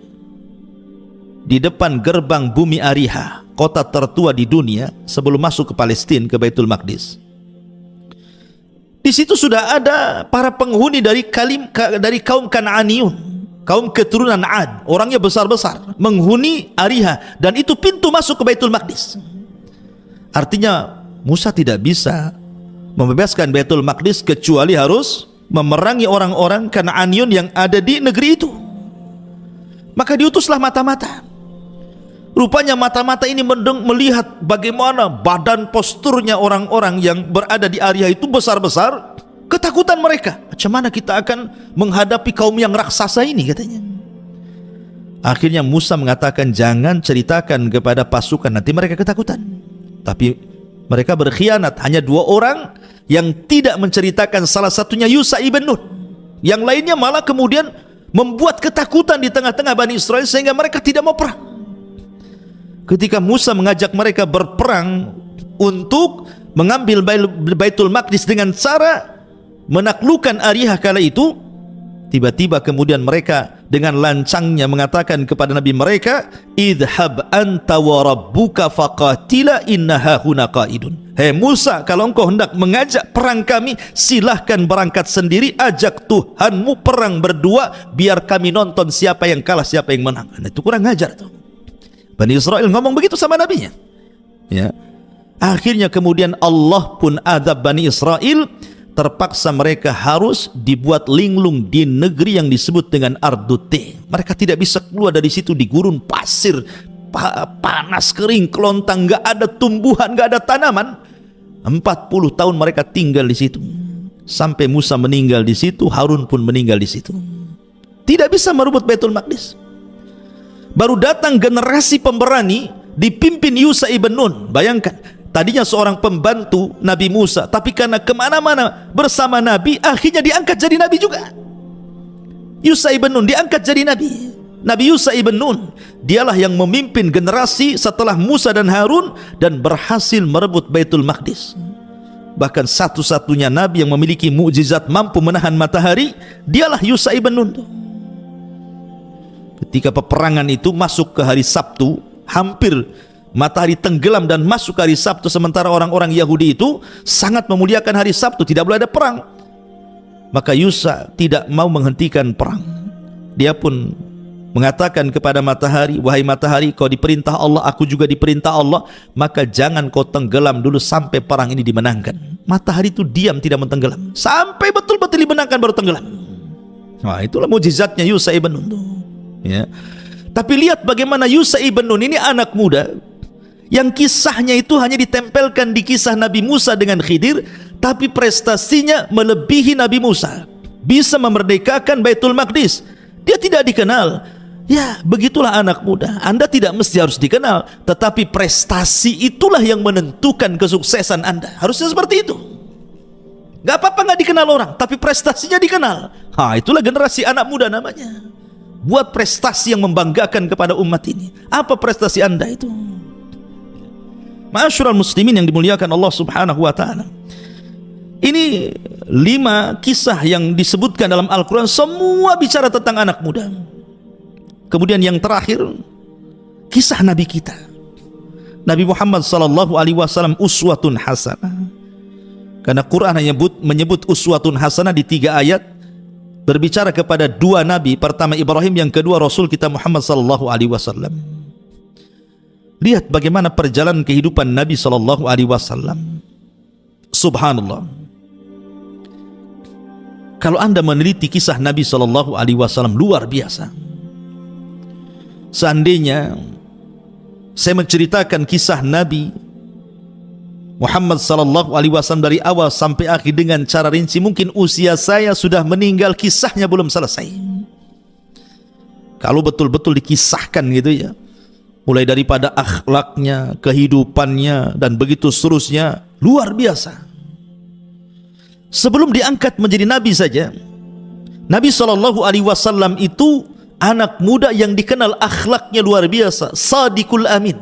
di depan gerbang bumi Ariha, kota tertua di dunia sebelum masuk ke Palestina, ke Baitul Maqdis, di situ sudah ada para penghuni dari kaum Kan'aniyun, kaum keturunan Ad, orangnya besar-besar, menghuni Ariha, dan itu pintu masuk ke Baitul Maqdis. Artinya Musa tidak bisa membebaskan Baitul Maqdis kecuali harus memerangi orang-orang Kan'aniyun yang ada di negeri itu. Maka diutuslah mata-mata. Rupanya mata-mata ini melihat bagaimana badan posturnya orang-orang yang berada di Ariha itu besar-besar. Ketakutan mereka, macam mana kita akan menghadapi kaum yang raksasa ini, katanya. Akhirnya Musa mengatakan, jangan ceritakan kepada pasukan, nanti mereka ketakutan. Tapi mereka berkhianat, hanya 2 orang yang tidak menceritakan, salah satunya Yusha ibn Nun. Yang lainnya malah kemudian membuat ketakutan di tengah-tengah Bani Israel sehingga mereka tidak mau perang. Ketika Musa mengajak mereka berperang untuk mengambil Baitul Maqdis dengan cara menaklukkan Ariha kala itu, tiba-tiba kemudian mereka dengan lancangnya mengatakan kepada Nabi mereka, idhab anta wa rabbuka faqatila inna hahuna qaidun. Hei Musa, kalau engkau hendak mengajak perang kami, silahkan berangkat sendiri, ajak Tuhanmu perang berdua, biar kami nonton siapa yang kalah, siapa yang menang. Nah, itu kurang ajar tuh. Bani Israel ngomong begitu sama nabinya, ya. Akhirnya kemudian Allah pun azab Bani Israel. Terpaksa mereka harus dibuat linglung di negeri yang disebut dengan Ardute. Mereka tidak bisa keluar dari situ, di gurun pasir, panas, kering, kelontang, gak ada tumbuhan, gak ada tanaman. 40 tahun mereka tinggal di situ. Sampai Musa meninggal di situ, Harun pun meninggal di situ. Tidak bisa merebut Baitul Maqdis. Baru datang generasi pemberani dipimpin Yusha ibn Nun. Bayangkan, tadinya seorang pembantu Nabi Musa, tapi karena kemana-mana bersama Nabi, akhirnya diangkat jadi Nabi juga. Yusha ibn Nun diangkat jadi Nabi. Nabi Yusha ibn Nun, dialah yang memimpin generasi setelah Musa dan Harun dan berhasil merebut Baitul Maqdis. Bahkan satu-satunya Nabi yang memiliki mukjizat mampu menahan matahari, dialah Yusha ibn Nun. Ketika peperangan itu masuk ke hari Sabtu, hampir matahari tenggelam dan masuk ke hari Sabtu, sementara orang-orang Yahudi itu sangat memuliakan hari Sabtu, tidak boleh ada perang. Maka Yusha tidak mau menghentikan perang. Dia pun mengatakan kepada matahari, wahai matahari, kau diperintah Allah, aku juga diperintah Allah, maka jangan kau tenggelam dulu sampai perang ini dimenangkan. Matahari itu diam, tidak mentenggelam sampai betul-betul dimenangkan, baru tenggelam. Nah, itulah mukjizatnya Yusha ibn Nun, ya. Tapi lihat bagaimana Yusha ibn Nun ini anak muda yang kisahnya itu hanya ditempelkan di kisah Nabi Musa dengan Khidir, tapi prestasinya melebihi Nabi Musa. Bisa memerdekakan Baitul Maqdis. Dia tidak dikenal. Ya, begitulah anak muda. Anda tidak mesti harus dikenal, tetapi prestasi itulah yang menentukan kesuksesan Anda. Harusnya seperti itu. Gak apa-apa gak dikenal orang, tapi prestasinya dikenal. Itulah generasi anak muda namanya. Buat prestasi yang membanggakan kepada umat ini. Apa prestasi Anda itu? Ma'asyiral muslimin yang dimuliakan Allah Subhanahu wa taala. Ini 5 kisah yang disebutkan dalam Al-Quran, semua bicara tentang anak muda. Kemudian yang terakhir, kisah Nabi kita, Nabi Muhammad sallallahu alaihi wasallam, uswatun hasanah. Karena Quran hanya menyebut uswatun hasanah di 3 ayat, berbicara kepada 2 nabi, pertama Ibrahim, yang kedua Rasul kita Muhammad sallallahu alaihi wasallam. Lihat bagaimana perjalanan kehidupan Nabi sallallahu alaihi wasallam. Subhanallah. Kalau Anda meneliti kisah Nabi sallallahu alaihi wasallam, luar biasa. Seandainya saya menceritakan kisah Nabi Muhammad sallallahu alaihi wasallam dari awal sampai akhir dengan cara rinci. Mungkin usia saya sudah meninggal, kisahnya belum selesai. Kalau betul-betul dikisahkan gitu ya, mulai daripada akhlaknya, kehidupannya, dan begitu seterusnya, luar biasa. Sebelum diangkat menjadi nabi saja, Nabi sallallahu alaihi wasallam itu anak muda yang dikenal akhlaknya luar biasa, sadiqul amin,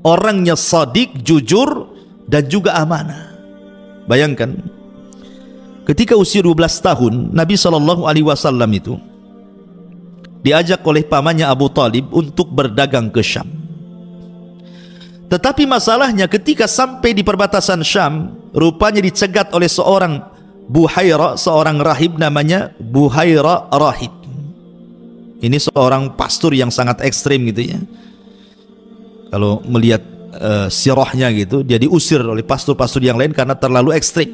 orangnya sadik, jujur, dan juga amanah. Bayangkan, ketika usia 12 tahun, Nabi sallallahu alaihi wasallam itu diajak oleh pamannya Abu Talib untuk berdagang ke Syam. Tetapi masalahnya ketika sampai di perbatasan Syam, rupanya dicegat oleh seorang Buhaira, seorang rahib namanya Buhaira Rahib. Ini seorang pastor yang sangat ekstrim gitu ya. Kalau melihat sirahnya gitu, dia diusir oleh pastor-pastor yang lain karena terlalu ekstrim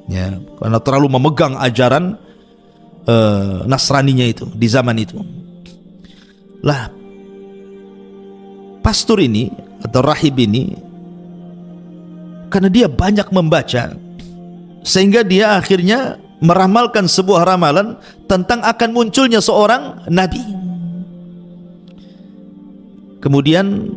ya, karena terlalu memegang ajaran Nasraninya itu di zaman itu. Lah, pastor ini atau rahib ini, karena dia banyak membaca, sehingga dia akhirnya meramalkan sebuah ramalan tentang akan munculnya seorang nabi. Kemudian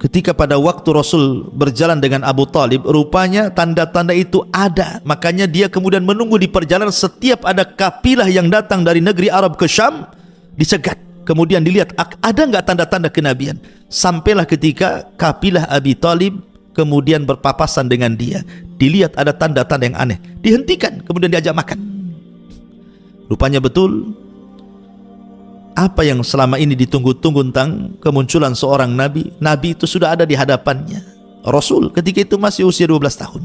ketika pada waktu Rasul berjalan dengan Abu Talib, rupanya tanda-tanda itu ada. Makanya dia kemudian menunggu di perjalanan, setiap ada kafilah yang datang dari negeri Arab ke Syam, dicegat. Kemudian dilihat ada nggak tanda-tanda kenabian. Sampailah ketika kafilah Abi Talib kemudian berpapasan dengan dia, dilihat ada tanda-tanda yang aneh, dihentikan, kemudian diajak makan. Rupanya betul apa yang selama ini ditunggu-tunggu tentang kemunculan seorang nabi, nabi itu sudah ada di hadapannya. Rasul ketika itu masih usia 12 tahun.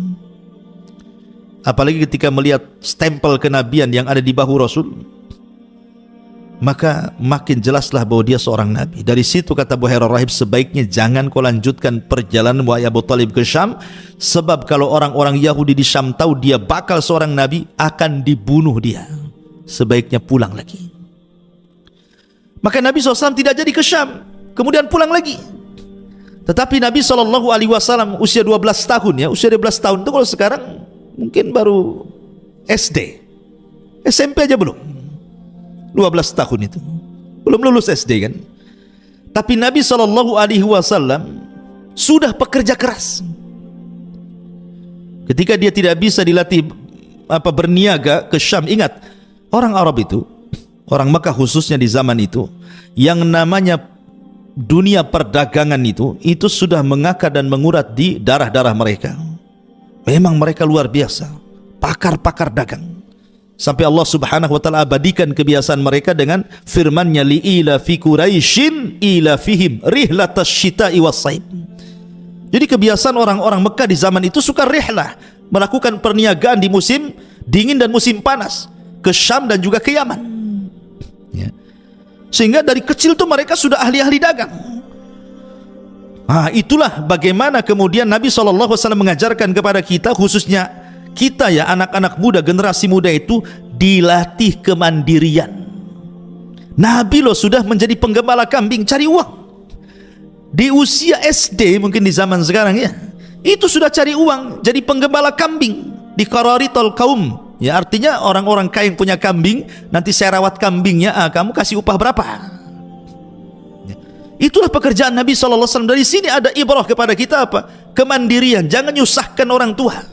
Apalagi ketika melihat stempel kenabian yang ada di bahu Rasul, maka makin jelaslah bahwa dia seorang nabi. Dari situ kata Buhaira Rahib, sebaiknya jangan kau lanjutkan perjalanan wahai Abu Talib ke Syam, sebab kalau orang-orang Yahudi di Syam tahu dia bakal seorang nabi, akan dibunuh dia. Sebaiknya pulang lagi. Maka Nabi SAW tidak jadi ke Syam, kemudian pulang lagi. Tetapi Nabi SAW usia 12 tahun ya, usia 12 tahun itu kalau sekarang mungkin baru SD, SMP aja belum. 12 tahun itu belum lulus SD kan. Tapi Nabi SAW sudah pekerja keras. Ketika dia tidak bisa dilatih berniaga ke Syam, ingat orang Arab itu, orang Mekah khususnya di zaman itu, yang namanya dunia perdagangan itu sudah mengakar dan mengurat di darah-darah mereka. Memang mereka luar biasa, pakar-pakar dagang. Sampai Allah Subhanahu wa taala abadikan kebiasaan mereka dengan firman-Nya, li'ila fi Quraisyin ila fihim rihlatas syita'i was-saif. Jadi kebiasaan orang-orang Mekah di zaman itu suka rihlah, melakukan perniagaan di musim dingin dan musim panas, ke Syam dan juga ke Yaman ya. Sehingga dari kecil tuh mereka sudah ahli-ahli dagang. Nah, itulah bagaimana kemudian Nabi SAW mengajarkan kepada kita, khususnya kita ya, anak-anak muda, generasi muda itu dilatih kemandirian. Nabi loh sudah menjadi penggembala kambing, cari uang. Di usia SD mungkin di zaman sekarang ya, itu sudah cari uang, jadi penggembala kambing di Qararitul Qaum. Ya, artinya orang-orang kaya yang punya kambing, nanti saya rawat kambingnya, kamu kasih upah berapa? Ya. Itulah pekerjaan Nabi SAW. Dari sini ada ibrah kepada kita apa? Kemandirian, jangan nyusahkan orang tua.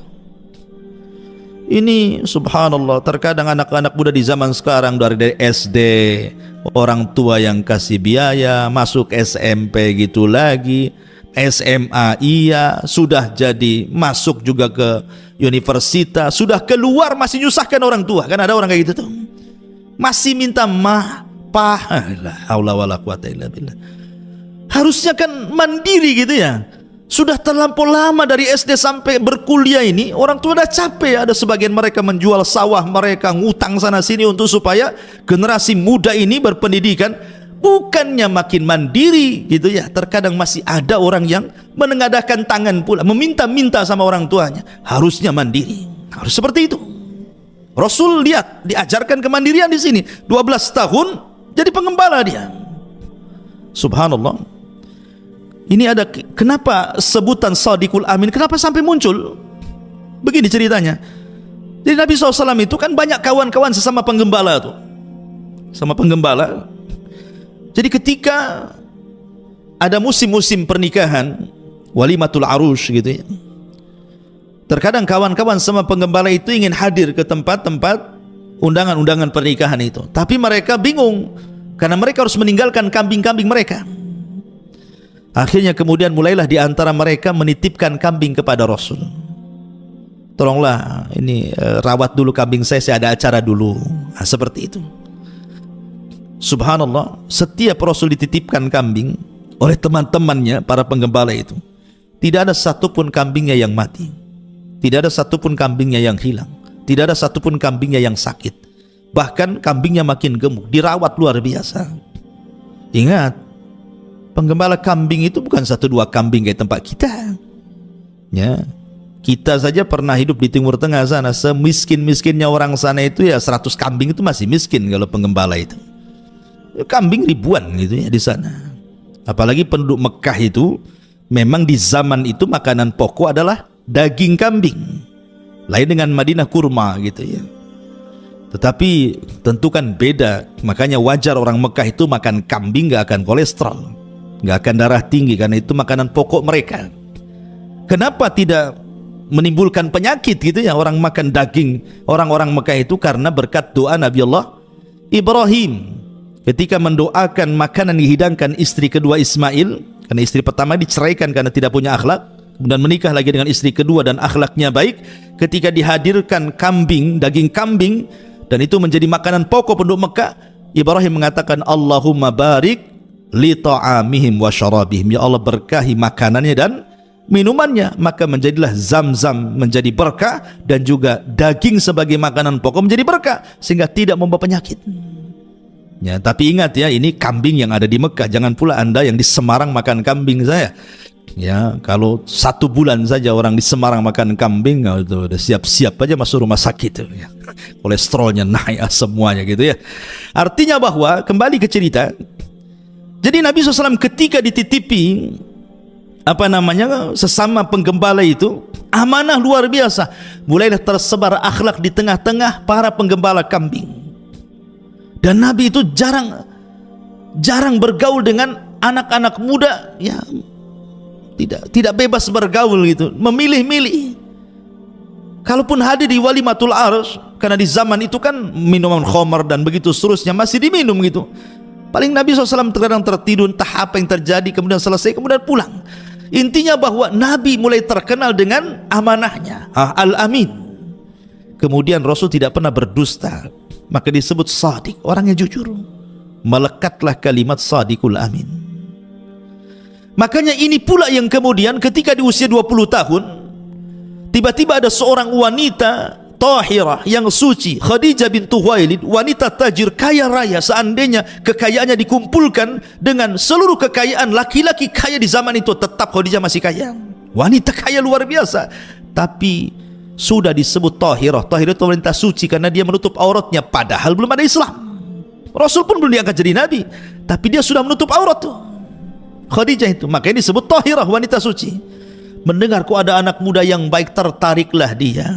Ini subhanallah, terkadang anak-anak muda di zaman sekarang dari SD, orang tua yang kasih biaya, masuk SMP gitu lagi, SMA iya, sudah jadi masuk juga ke universitas, sudah keluar masih nyusahkan orang tua. Kan ada orang kayak gitu tuh, masih minta la haula wala quwata illa billah. Harusnya kan mandiri gitu ya. Sudah terlampau lama dari SD sampai berkuliah ini, orang tua udah capek. Ada sebagian mereka menjual sawah mereka, ngutang sana sini untuk supaya generasi muda ini berpendidikan. Bukannya makin mandiri gitu ya, terkadang masih ada orang yang menengadahkan tangan pula, meminta-minta sama orang tuanya. Harusnya mandiri, harus seperti itu. Rasul lihat, diajarkan kemandirian di sini. 12 tahun jadi pengembala dia. Subhanallah. Ini ada kenapa sebutan Shadiqul Amin, kenapa sampai muncul? Begini ceritanya. Jadi Nabi SAW itu kan banyak kawan-kawan sesama penggembala tuh, sama penggembala. Jadi ketika ada musim-musim pernikahan, walimatul arush gitu ya, terkadang kawan-kawan sama penggembala itu ingin hadir ke tempat-tempat undangan-undangan pernikahan itu, tapi mereka bingung karena mereka harus meninggalkan kambing-kambing mereka. Akhirnya kemudian mulailah di antara mereka menitipkan kambing kepada Rasul. Tolonglah ini rawat dulu kambing saya ada acara dulu. Nah, seperti itu. Subhanallah, setiap Rasul dititipkan kambing oleh teman-temannya para penggembala itu, tidak ada satupun kambingnya yang mati, tidak ada satupun kambingnya yang hilang, tidak ada satupun kambingnya yang sakit. Bahkan kambingnya makin gemuk, dirawat luar biasa. Ingat, penggembala kambing itu bukan 1-2 kambing kayak tempat kita. Ya, kita saja pernah hidup di Timur Tengah sana, semiskin-miskinnya orang sana itu ya 100 kambing itu masih miskin kalau penggembala itu. Kambing ribuan gitu ya di sana. Apalagi penduduk Mekah itu memang di zaman itu makanan pokok adalah daging kambing. Lain dengan Madinah kurma gitu ya. Tetapi tentu kan beda. Makanya wajar orang Mekah itu makan kambing gak akan kolesterol, gak akan darah tinggi, karena itu makanan pokok mereka. Kenapa tidak menimbulkan penyakit gitu ya orang makan daging orang-orang Mekah itu? Karena berkat doa Nabi Allah Ibrahim ketika mendoakan makanan dihidangkan istri kedua Ismail, karena istri pertama diceraikan karena tidak punya akhlak, kemudian menikah lagi dengan istri kedua dan akhlaknya baik. Ketika dihadirkan kambing, daging kambing, dan itu menjadi makanan pokok penduduk Mekah, Ibrahim mengatakan Allahumma barik li ta'amihim wa syarabihim, ya Allah berkahi makanannya dan minumannya. Maka menjadilah Zam-Zam menjadi berkah, dan juga daging sebagai makanan pokok menjadi berkah, sehingga tidak membawa penyakit. Ya, tapi ingat ya, ini kambing yang ada di Mekah. Jangan pula Anda yang di Semarang makan kambing saya. Ya, kalau 1 bulan saja orang di Semarang makan kambing, itu udah siap-siap aja masuk rumah sakit ya. Kolesterolnya naik semuanya gitu ya. Artinya bahwa kembali ke cerita. Jadi Nabi SAW ketika dititipi sesama penggembala itu, amanah luar biasa. Mulailah tersebar akhlak di tengah-tengah para penggembala kambing. Dan Nabi itu jarang bergaul dengan anak-anak muda, ya tidak bebas bergaul gitu, memilih-milih. Kalaupun hadir di walimatul arush, karena di zaman itu kan minuman khamar dan begitu seterusnya masih diminum gitu. Paling Nabi SAW terkadang tertidur, entah apa yang terjadi, kemudian selesai, kemudian pulang. Intinya bahwa Nabi mulai terkenal dengan amanahnya, Al-Amin. Kemudian Rasul tidak pernah berdusta, maka disebut Shadiq, orang yang jujur. Melekatlah kalimat Shadiqul Amin. Makanya ini pula yang kemudian ketika di usia 20 tahun, tiba-tiba ada seorang wanita tahirah yang suci, Khadijah bintu Khuwailid, wanita tajir kaya raya. Seandainya kekayaannya dikumpulkan dengan seluruh kekayaan laki-laki kaya di zaman itu, tetap Khadijah masih kaya. Wanita kaya luar biasa, tapi sudah disebut tahirah. Tahirah itu wanita suci karena dia menutup auratnya, padahal belum ada Islam. Rasul pun belum diangkat jadi nabi, tapi dia sudah menutup aurat tuh, Khadijah itu. Makanya disebut tahirah, wanita suci. Mendengar kok ada anak muda yang baik, tertariklah dia.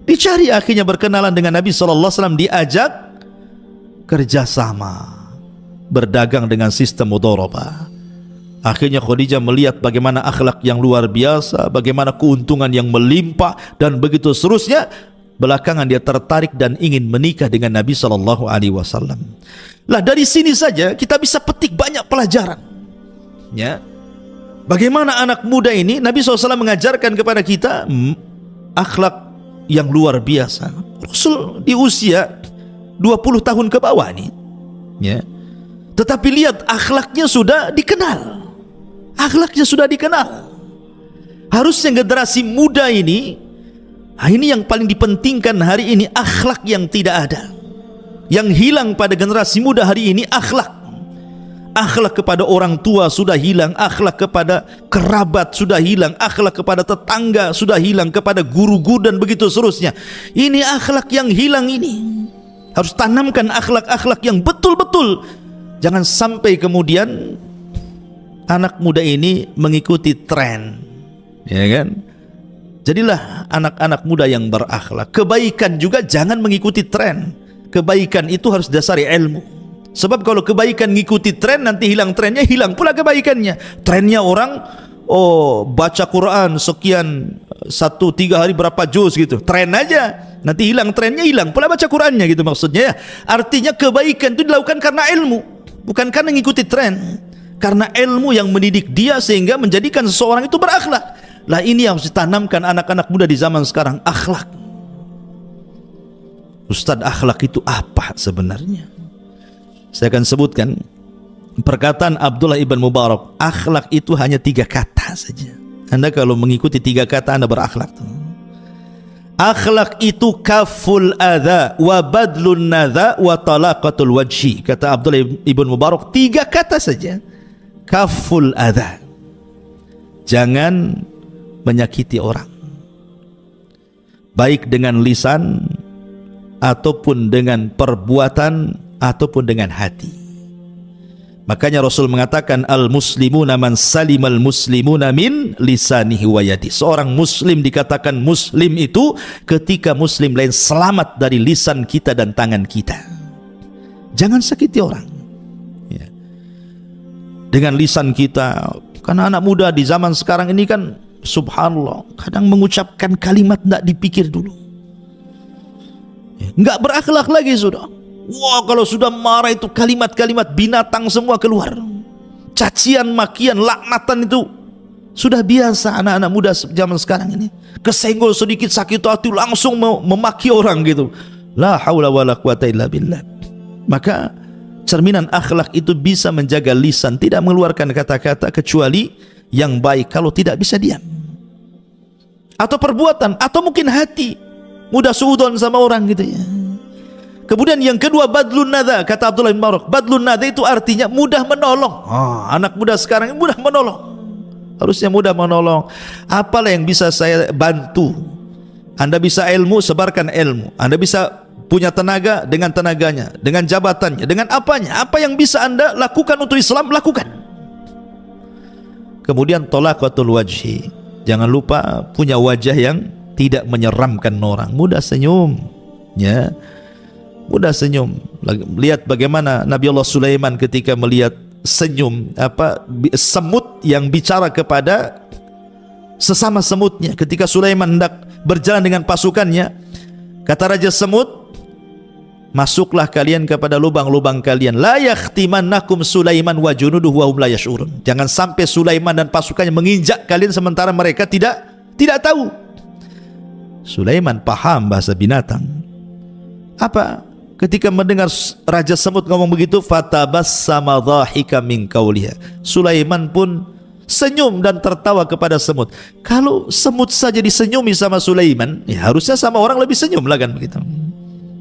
Dicari, akhirnya berkenalan dengan Nabi SAW, diajak kerjasama berdagang dengan sistem mudharabah. Akhirnya Khadijah melihat bagaimana akhlak yang luar biasa, bagaimana keuntungan yang melimpah, dan begitu seterusnya. Belakangan dia tertarik dan ingin menikah dengan Nabi SAW. Lah, dari sini saja kita bisa petik banyak pelajaran. Ya, bagaimana anak muda ini, Nabi SAW mengajarkan kepada kita akhlak yang luar biasa. Rasul di usia 20 tahun ke bawah nih, ya, tetapi lihat akhlaknya sudah dikenal. Akhlaknya sudah dikenal. Harusnya generasi muda ini yang paling dipentingkan hari ini, akhlak yang tidak ada. Yang hilang pada generasi muda hari ini akhlak. Akhlak kepada orang tua sudah hilang, akhlak kepada kerabat sudah hilang, akhlak kepada tetangga sudah hilang, kepada guru-guru dan begitu seterusnya. Ini akhlak yang hilang ini. Harus tanamkan akhlak-akhlak yang betul-betul. Jangan sampai kemudian anak muda ini mengikuti tren, ya kan? Jadilah anak-anak muda yang berakhlak. Kebaikan juga jangan mengikuti tren. Kebaikan itu harus dasari ilmu. Sebab kalau kebaikan ngikuti tren, nanti hilang trennya, hilang pula kebaikannya. Trennya orang, oh baca Quran sekian, 1-3 hari berapa juz gitu. Tren aja, nanti hilang trennya, hilang pula baca Qurannya gitu maksudnya ya. Artinya kebaikan itu dilakukan karena ilmu, bukan karena ngikuti tren. Karena ilmu yang mendidik dia sehingga menjadikan seseorang itu berakhlak. Lah ini yang harus ditanamkan anak-anak muda di zaman sekarang, akhlak. Ustadz, akhlak itu apa sebenarnya? Saya akan sebutkan perkataan Abdullah ibn Mubarak. Akhlak itu hanya 3 kata saja. Anda kalau mengikuti 3 kata, Anda berakhlak. Akhlak itu kaful adha wa badlun nadha wa talaqatul wajhi. Kata Abdullah ibn Mubarak, 3 kata saja. Kaful adha, jangan menyakiti orang, baik dengan lisan ataupun dengan perbuatan ataupun dengan hati. Makanya Rasul mengatakan, al muslimuna man salimal muslimuna min lisanihi wa yadi. Seorang muslim dikatakan muslim itu ketika muslim lain selamat dari lisan kita dan tangan kita. Jangan sakiti orang ya. Dengan lisan kita. Karena anak muda di zaman sekarang ini kan subhanallah, kadang mengucapkan kalimat tidak dipikir dulu, nggak berakhlak lagi sudah. Wah, kalau sudah marah itu kalimat-kalimat binatang semua keluar. Cacian, makian, laknatan itu sudah biasa anak-anak muda zaman sekarang ini. Kesenggol sedikit sakit hati langsung memaki orang gitu. La haula wala quwata illa billah. Maka cerminan akhlak itu bisa menjaga lisan, tidak mengeluarkan kata-kata kecuali yang baik. Kalau tidak bisa diam. Atau perbuatan, atau mungkin hati, mudah suudon sama orang gitu ya. Kemudian yang kedua, badlun nadha. Kata Abdullah bin Mubarak, badlun nadha itu artinya mudah menolong. Anak muda sekarang mudah menolong. Harusnya mudah menolong. Apalah yang bisa saya bantu? Anda bisa ilmu, sebarkan ilmu. Anda bisa punya tenaga, dengan tenaganya, dengan jabatannya, dengan apanya. Apa yang bisa Anda lakukan untuk Islam, lakukan. Kemudian talaqatul wajhi. Jangan lupa punya wajah yang tidak menyeramkan orang. Mudah senyum, ya. Mudah senyum. Lihat bagaimana Nabi Allah Sulaiman ketika melihat senyum semut yang bicara kepada sesama semutnya. Ketika Sulaiman hendak berjalan dengan pasukannya, kata Raja Semut, masuklah kalian kepada lubang-lubang kalian. La yakhtimannakum Sulaiman wa junuduhu wa hum la yash'urun. Jangan sampai Sulaiman dan pasukannya menginjak kalian sementara mereka tidak tahu. Sulaiman paham bahasa binatang. Apa? Ketika mendengar Raja Semut ngomong begitu, fatabassama dhahika min qawliha. Sulaiman pun senyum dan tertawa kepada semut. Kalau semut saja disenyumi sama Sulaiman, ya harusnya sama orang lebih senyum lah kan begitu.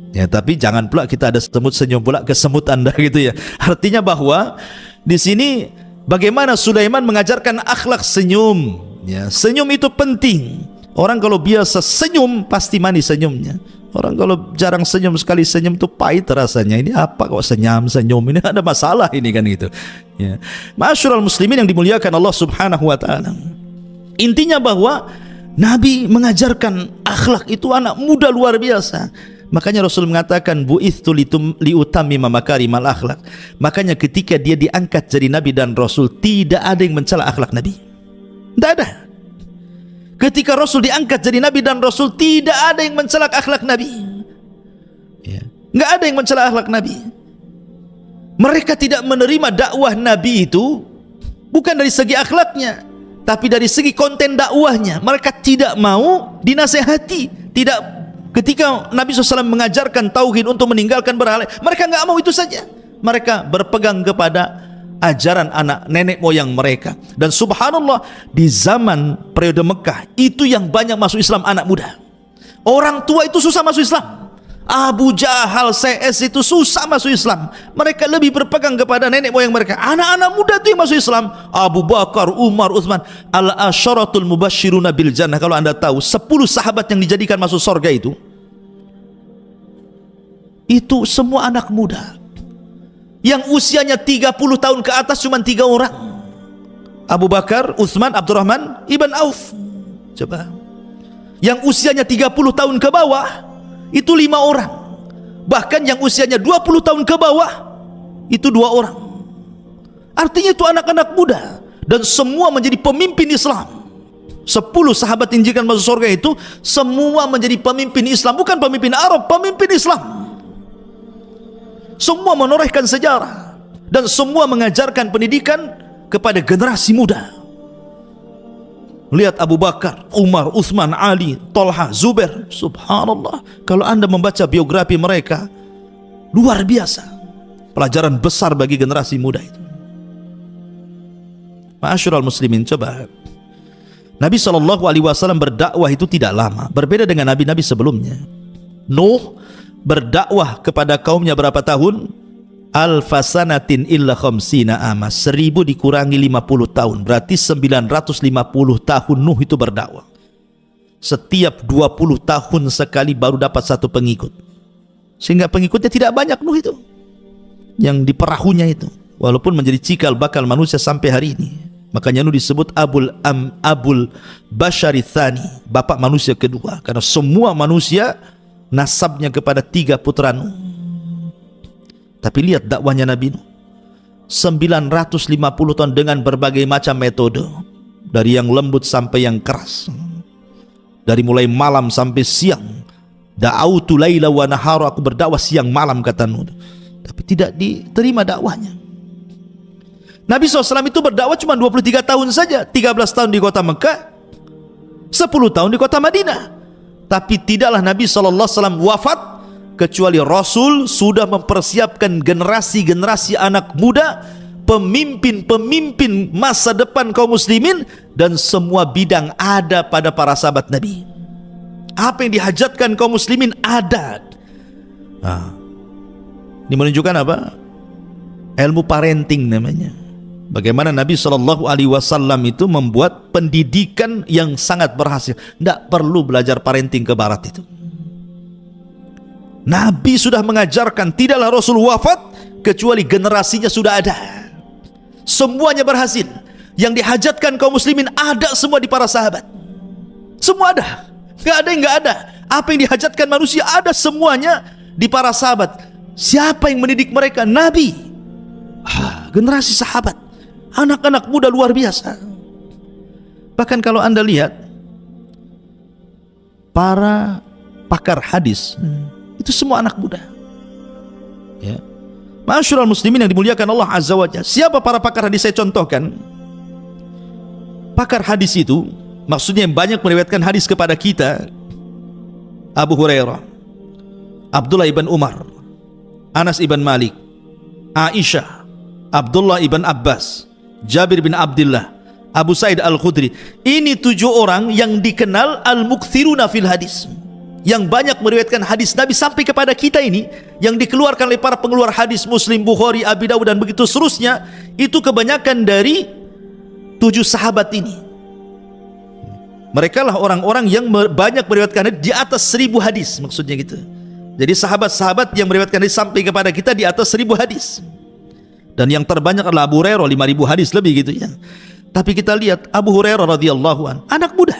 Ya, tapi jangan pula kita ada semut senyum pula ke semut Anda gitu ya. Artinya bahwa di sini bagaimana Sulaiman mengajarkan akhlak senyum. Ya, senyum itu penting. Orang kalau biasa senyum pasti manis senyumnya. Orang kalau jarang senyum, sekali senyum itu pahit rasanya. Ini apa kok senyum? Ini ada masalah ini kan gitu. Ya. Ma'asyiral muslimin yang dimuliakan Allah Subhanahu wa taala. Intinya bahwa Nabi mengajarkan akhlak itu anak muda luar biasa. Makanya Rasul mengatakan bu'itsu liutammima makarimal akhlak. Makanya ketika dia diangkat jadi nabi dan rasul, tidak ada yang mencela akhlak Nabi. Tidak ada. Ketika Rasul diangkat jadi nabi dan rasul, tidak ada yang mencela akhlak Nabi. Ya. Nggak ada yang mencela akhlak Nabi. Mereka tidak menerima dakwah Nabi itu bukan dari segi akhlaknya, tapi dari segi konten dakwahnya. Mereka tidak mau dinasehati. Tidak, ketika Nabi SAW mengajarkan tauhid untuk meninggalkan berhala, mereka nggak mau itu saja. Mereka berpegang kepada ajaran anak nenek moyang mereka. Dan subhanallah, di zaman periode Mekah itu yang banyak masuk Islam anak muda. Orang tua itu susah masuk Islam. Abu Jahal, CS itu susah masuk Islam. Mereka lebih berpegang kepada nenek moyang mereka. Anak-anak muda itu yang masuk Islam. Abu Bakar, Umar, Utsman, al-asyaratul mubasysyiruna bil jannah. Kalau Anda tahu 10 sahabat yang dijadikan masuk surga itu semua anak muda. Yang usianya 30 tahun ke atas cuma 3 orang. Abu Bakar, Utsman, Abdurrahman Ibn Auf. Coba. Yang usianya 30 tahun ke bawah itu 5 orang. Bahkan yang usianya 20 tahun ke bawah itu 2 orang. Artinya itu anak-anak muda, dan semua menjadi pemimpin Islam. 10 sahabat injikan masuk surga itu semua menjadi pemimpin Islam, bukan pemimpin Arab, pemimpin Islam. Semua menorehkan sejarah dan semua mengajarkan pendidikan kepada generasi muda. Lihat Abu Bakar, Umar, Utsman, Ali, Tolha, Zubair. Subhanallah, kalau Anda membaca biografi mereka, luar biasa. Pelajaran besar bagi generasi muda itu. Ma'asyiral muslimin, coba. Nabi SAW berdakwah itu tidak lama, berbeda dengan nabi-nabi sebelumnya. Nuh berdakwah kepada kaumnya berapa tahun? Alfasanatin illa khamsina ama, 1000 dikurangi 50 tahun, berarti 950 tahun Nuh itu berdakwah. Setiap 20 tahun sekali baru dapat 1 pengikut, sehingga pengikutnya tidak banyak Nuh itu, yang di perahunya itu, walaupun menjadi cikal bakal manusia sampai hari ini. Makanya Nuh disebut Abul Bashari Tsani, bapak manusia kedua, karena semua manusia nasabnya kepada 3 putra Nuh. Tapi lihat dakwahnya Nabi Nuh, 950 tahun dengan berbagai macam metode, dari yang lembut sampai yang keras, dari mulai malam sampai siang. Da'autu laila wa nahara, aku berdakwah siang malam, kata Nuh. Tapi tidak diterima dakwahnya. Nabi SAW itu berdakwah cuma 23 tahun saja, 13 tahun di kota Mekah, 10 tahun di kota Madinah. Tapi tidaklah Nabi SAW wafat kecuali Rasul sudah mempersiapkan generasi-generasi anak muda, pemimpin-pemimpin masa depan kaum muslimin, dan semua bidang ada pada para sahabat Nabi. Apa yang dihajatkan kaum muslimin ada. Ini menunjukkan apa? Ilmu parenting namanya. Bagaimana Nabi SAW itu membuat pendidikan yang sangat berhasil. Tidak perlu belajar parenting ke barat itu. Nabi sudah mengajarkan, tidaklah Rasul wafat kecuali generasinya sudah ada. Semuanya berhasil. Yang dihajatkan kaum muslimin ada semua di para sahabat. Semua ada. Gak ada yang gak ada. Apa yang dihajatkan manusia ada semuanya di para sahabat. Siapa yang mendidik mereka? Nabi. Generasi sahabat, anak-anak muda luar biasa. Bahkan kalau Anda lihat para pakar hadis, itu semua anak muda. Ya. Ma'asyiral muslimin yang dimuliakan Allah Azza wa Jalla. Siapa para pakar hadis? Saya contohkan. Pakar hadis itu maksudnya yang banyak meriwayatkan hadis kepada kita: Abu Hurairah, Abdullah ibn Umar, Anas ibn Malik, Aisyah, Abdullah ibn Abbas, Jabir bin Abdullah, Abu Sa'id Al-Khudri. Ini 7 orang yang dikenal al-mukthiruna fil hadis, yang banyak meriwayatkan hadis Nabi sampai kepada kita ini, yang dikeluarkan oleh para pengeluar hadis Muslim, Bukhari, Abi Dawud, dan begitu seterusnya. Itu kebanyakan dari 7 sahabat ini. Mereka lah orang-orang yang banyak meriwayatkan hadis, di atas 1000 hadis, maksudnya gitu. Jadi sahabat-sahabat yang meriwayatkan hadis sampai kepada kita di atas 1000 hadis. Dan yang terbanyak adalah Abu Hurairah, 5000 hadis lebih gitu ya. Tapi kita lihat Abu Hurairah radhiyallahu an, anak muda.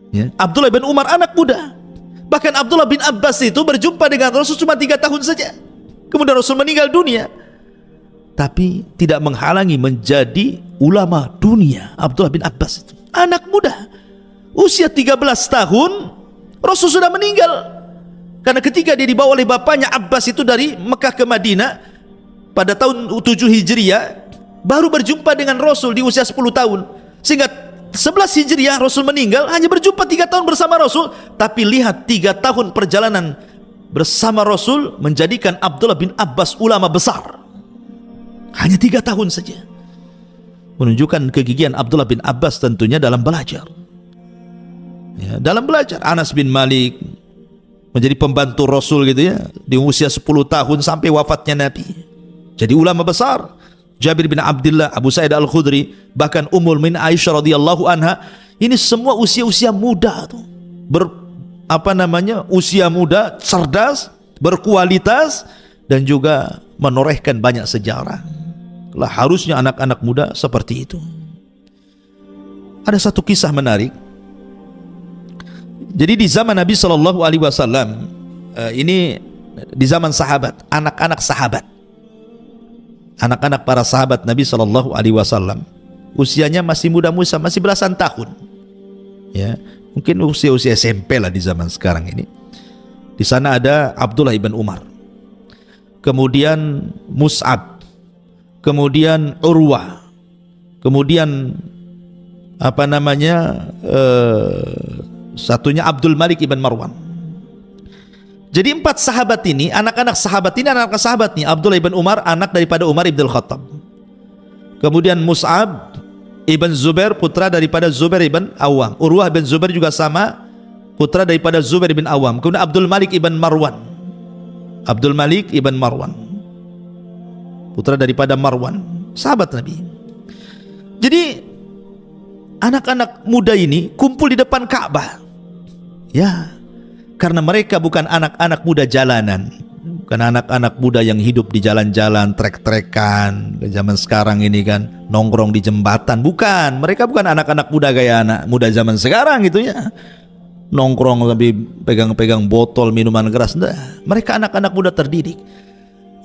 Ya. Abdullah bin Umar anak muda. Bahkan Abdullah bin Abbas itu berjumpa dengan Rasul cuma 3 tahun saja. Kemudian Rasul meninggal dunia. Tapi tidak menghalangi menjadi ulama dunia. Abdullah bin Abbas itu anak muda. Usia 13 tahun Rasul sudah meninggal. Karena ketika dia dibawa oleh bapaknya Abbas itu dari Mekah ke Madinah pada tahun 7 Hijriah, baru berjumpa dengan Rasul di usia 10 tahun. Sehingga 11 Hijriah Rasul meninggal, hanya berjumpa 3 tahun bersama Rasul. Tapi lihat 3 tahun perjalanan bersama Rasul menjadikan Abdullah bin Abbas ulama besar. Hanya 3 tahun saja. Menunjukkan kegigihan Abdullah bin Abbas tentunya dalam belajar. Ya, dalam belajar. Anas bin Malik menjadi pembantu Rasul gitu ya, di usia 10 tahun sampai wafatnya Nabi. Jadi ulama besar. Jabir bin Abdullah, Abu Sa'id Al-Khudri, bahkan Ummul Min Aisyah radhiyallahu anha, ini semua usia-usia muda tuh. Usia muda, cerdas, berkualitas, dan juga menorehkan banyak sejarah. Lah harusnya anak-anak muda seperti itu. Ada satu kisah menarik. Jadi di zaman Nabi Shallallahu Alaihi Wasallam, ini di zaman sahabat, anak-anak sahabat, anak-anak para sahabat Nabi Shallallahu Alaihi Wasallam, usianya masih muda-muda, masih belasan tahun, ya, mungkin usia SMP lah di zaman sekarang ini. Di sana ada Abdullah ibn Umar, kemudian Mus'ab, kemudian Urwah, kemudian satunya Abdul Malik ibn Marwan. Jadi 4 sahabat ini, anak-anak sahabat ini, anak-anak sahabat nih. Abdullah ibn Umar, anak daripada Umar ibn Khattab. Kemudian Mus'ab ibn Zubair, putra daripada Zubair ibn Awam. Urwah ibn Zubair juga sama, putra daripada Zubair ibn Awam. Kemudian Abdul Malik ibn Marwan, Abdul Malik ibn Marwan, putra daripada Marwan, sahabat Nabi. Jadi anak-anak muda ini kumpul di depan Ka'bah, ya, karena mereka bukan anak-anak muda jalanan, bukan anak-anak muda yang hidup di jalan-jalan trek-trekan zaman sekarang ini kan, nongkrong di jembatan. Bukan, mereka bukan anak-anak muda gaya anak muda zaman sekarang gitu ya, nongkrong tapi pegang-pegang botol minuman keras. Nah, mereka anak-anak muda terdidik.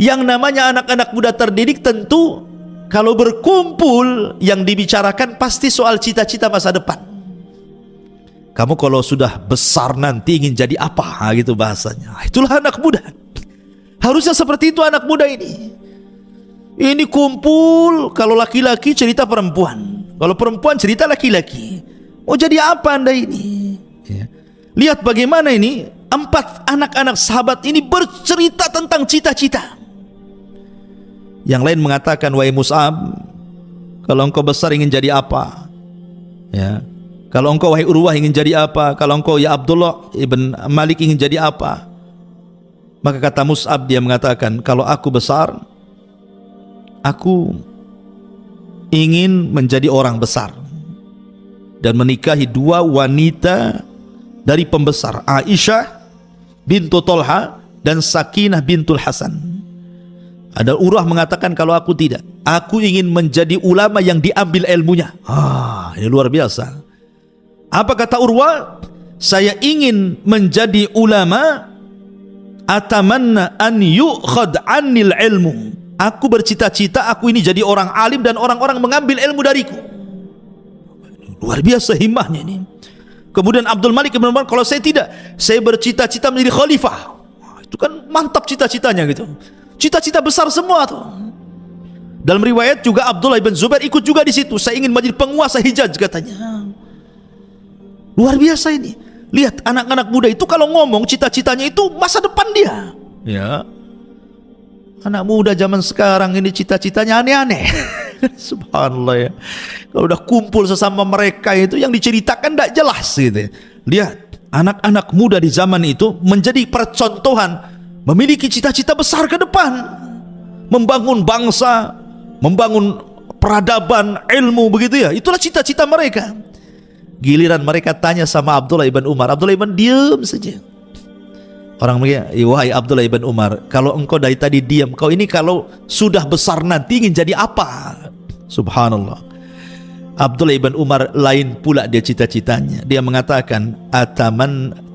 Yang namanya anak-anak muda terdidik tentu kalau berkumpul yang dibicarakan pasti soal cita-cita masa depan. Kamu kalau sudah besar nanti ingin jadi apa, gitu bahasanya. Itulah anak muda. Harusnya seperti itu anak muda ini. Ini kumpul, kalau laki-laki cerita perempuan, kalau perempuan cerita laki-laki. Mau jadi apa Anda ini? Ya. Lihat bagaimana ini 4 anak-anak sahabat ini bercerita tentang cita-cita. Yang lain mengatakan, wahai Mus'ab, kalau engkau besar ingin jadi apa? Ya. Kalau engkau wahai Urwah ingin jadi apa? Kalau engkau ya Abdullah ibn Malik ingin jadi apa? Maka kata Mus'ab, dia mengatakan, kalau aku besar, aku ingin menjadi orang besar dan menikahi 2 wanita dari pembesar, Aisyah bintu Tolha dan Sakinah bintul Hasan. Ada Urwah mengatakan, kalau aku tidak, aku ingin menjadi ulama yang diambil ilmunya. Ini luar biasa. Apa kata Urwah? Saya ingin menjadi ulama, atamanna an yu'khad anil ilmu. Aku bercita-cita aku ini jadi orang alim dan orang-orang mengambil ilmu dariku. Luar biasa himmahnya ini. Kemudian Abdul Malik ibn Marwan, kalau saya tidak, saya bercita-cita menjadi khalifah. Itu kan mantap cita-citanya gitu. Cita-cita besar semua tuh. Dalam riwayat juga Abdullah ibn Zubair ikut juga di situ. Saya ingin menjadi penguasa Hijaz katanya. Luar biasa ini. Lihat anak-anak muda itu kalau ngomong cita-citanya itu masa depan dia. Ya. Anak muda zaman sekarang ini cita-citanya aneh-aneh. Subhanallah ya. Kalau udah kumpul sesama mereka itu yang diceritakan tidak jelas gitu. Lihat anak-anak muda di zaman itu menjadi percontohan, memiliki cita-cita besar ke depan, membangun bangsa, membangun peradaban, ilmu, begitu ya. Itulah cita-cita mereka. Giliran mereka tanya sama Abdullah ibn Umar, Abdullah ibn diam saja. Orang mereka, wahai Abdullah ibn Umar, kalau engkau dari tadi diam, kau ini kalau sudah besar nanti ingin jadi apa? Subhanallah. Abdullah ibn Umar lain pula dia cita-citanya. Dia mengatakan,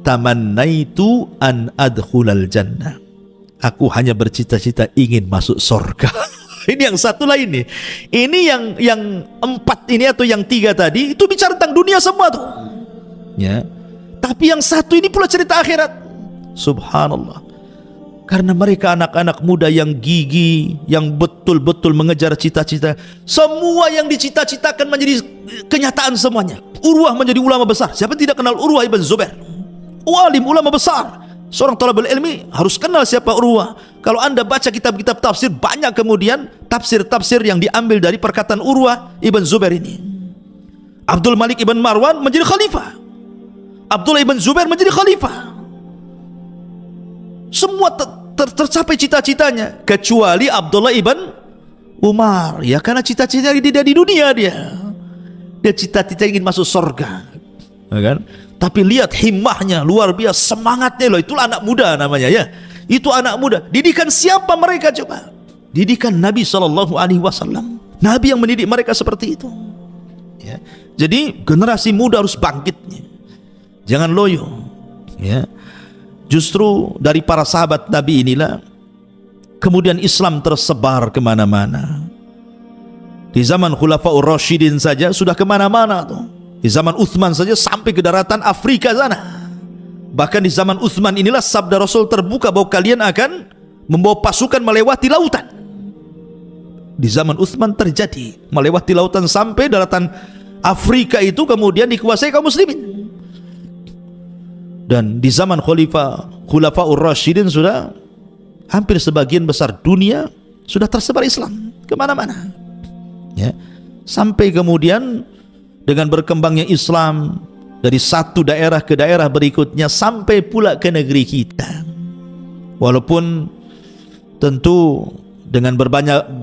tamannaitu an adkhulal jannah. Aku hanya bercita-cita ingin masuk surga. Ini yang satu lain nih. Ini yang 4 ini atau yang 3 tadi itu bicara tentang dunia semua tuh. Ya. Tapi yang satu ini pula cerita akhirat. Subhanallah. Karena mereka anak-anak muda yang gigih, yang betul-betul mengejar cita-cita. Semua yang dicita-citakan menjadi kenyataan semuanya. Urwah menjadi ulama besar. Siapa tidak kenal Urwah ibn Zubair? Alim, ulama besar. Seorang talibul ilmi harus kenal siapa Urwah. Kalau anda baca kitab-kitab tafsir, banyak kemudian tafsir-tafsir yang diambil dari perkataan Urwah ibn Zubair ini. Abdul Malik ibn Marwan menjadi khalifah, Abdullah ibn Zubair menjadi khalifah. Semua tercapai cita-citanya, kecuali Abdullah ibn Umar, ya, karena cita-cita dia di dunia, dia cita-cita ingin masuk surga, ya kan? Tapi lihat himmahnya luar biasa, semangatnya loh. Itulah anak muda namanya ya. Itu anak muda. Didikan siapa mereka coba? Didikan Nabi SAW. Nabi yang mendidik mereka seperti itu. Ya. Jadi generasi muda harus bangkit, jangan loyo, ya. Justru dari para sahabat Nabi inilah kemudian Islam tersebar kemana-mana. Di zaman Khulafaur Rasyidin saja sudah kemana-mana tuh. Di zaman Utsman saja sampai ke daratan Afrika sana. Bahkan di zaman Utsman inilah sabda Rasul terbuka bahwa kalian akan membawa pasukan melewati lautan. Di zaman Utsman terjadi melewati lautan sampai daratan Afrika itu kemudian dikuasai kaum muslimin. Dan di zaman Khulafaur Rasyidin sudah hampir sebagian besar dunia sudah tersebar Islam kemana-mana, ya. Sampai kemudian dengan berkembangnya Islam dari satu daerah ke daerah berikutnya sampai pula ke negeri kita. Walaupun tentu dengan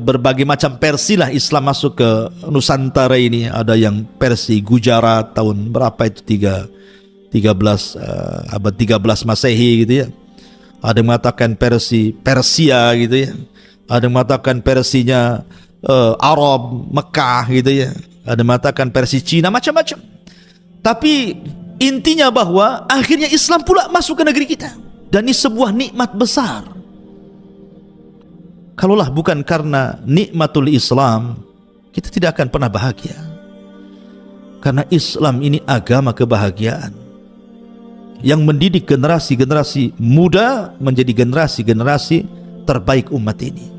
berbagai macam versi lah Islam masuk ke Nusantara ini. Ada yang versi Gujarat tahun berapa itu, abad 13 Masehi gitu ya. Ada yang mengatakan versi Persia gitu ya. Ada yang mengatakan versinya Arab, Mekah gitu ya. Ada yang mengatakan versi Cina, macam-macam. Tapi intinya bahwa akhirnya Islam pula masuk ke negeri kita. Dan ini sebuah nikmat besar. Kalaulah bukan karena nikmatul Islam, kita tidak akan pernah bahagia. Karena Islam ini agama kebahagiaan yang mendidik generasi-generasi muda menjadi generasi-generasi terbaik umat ini.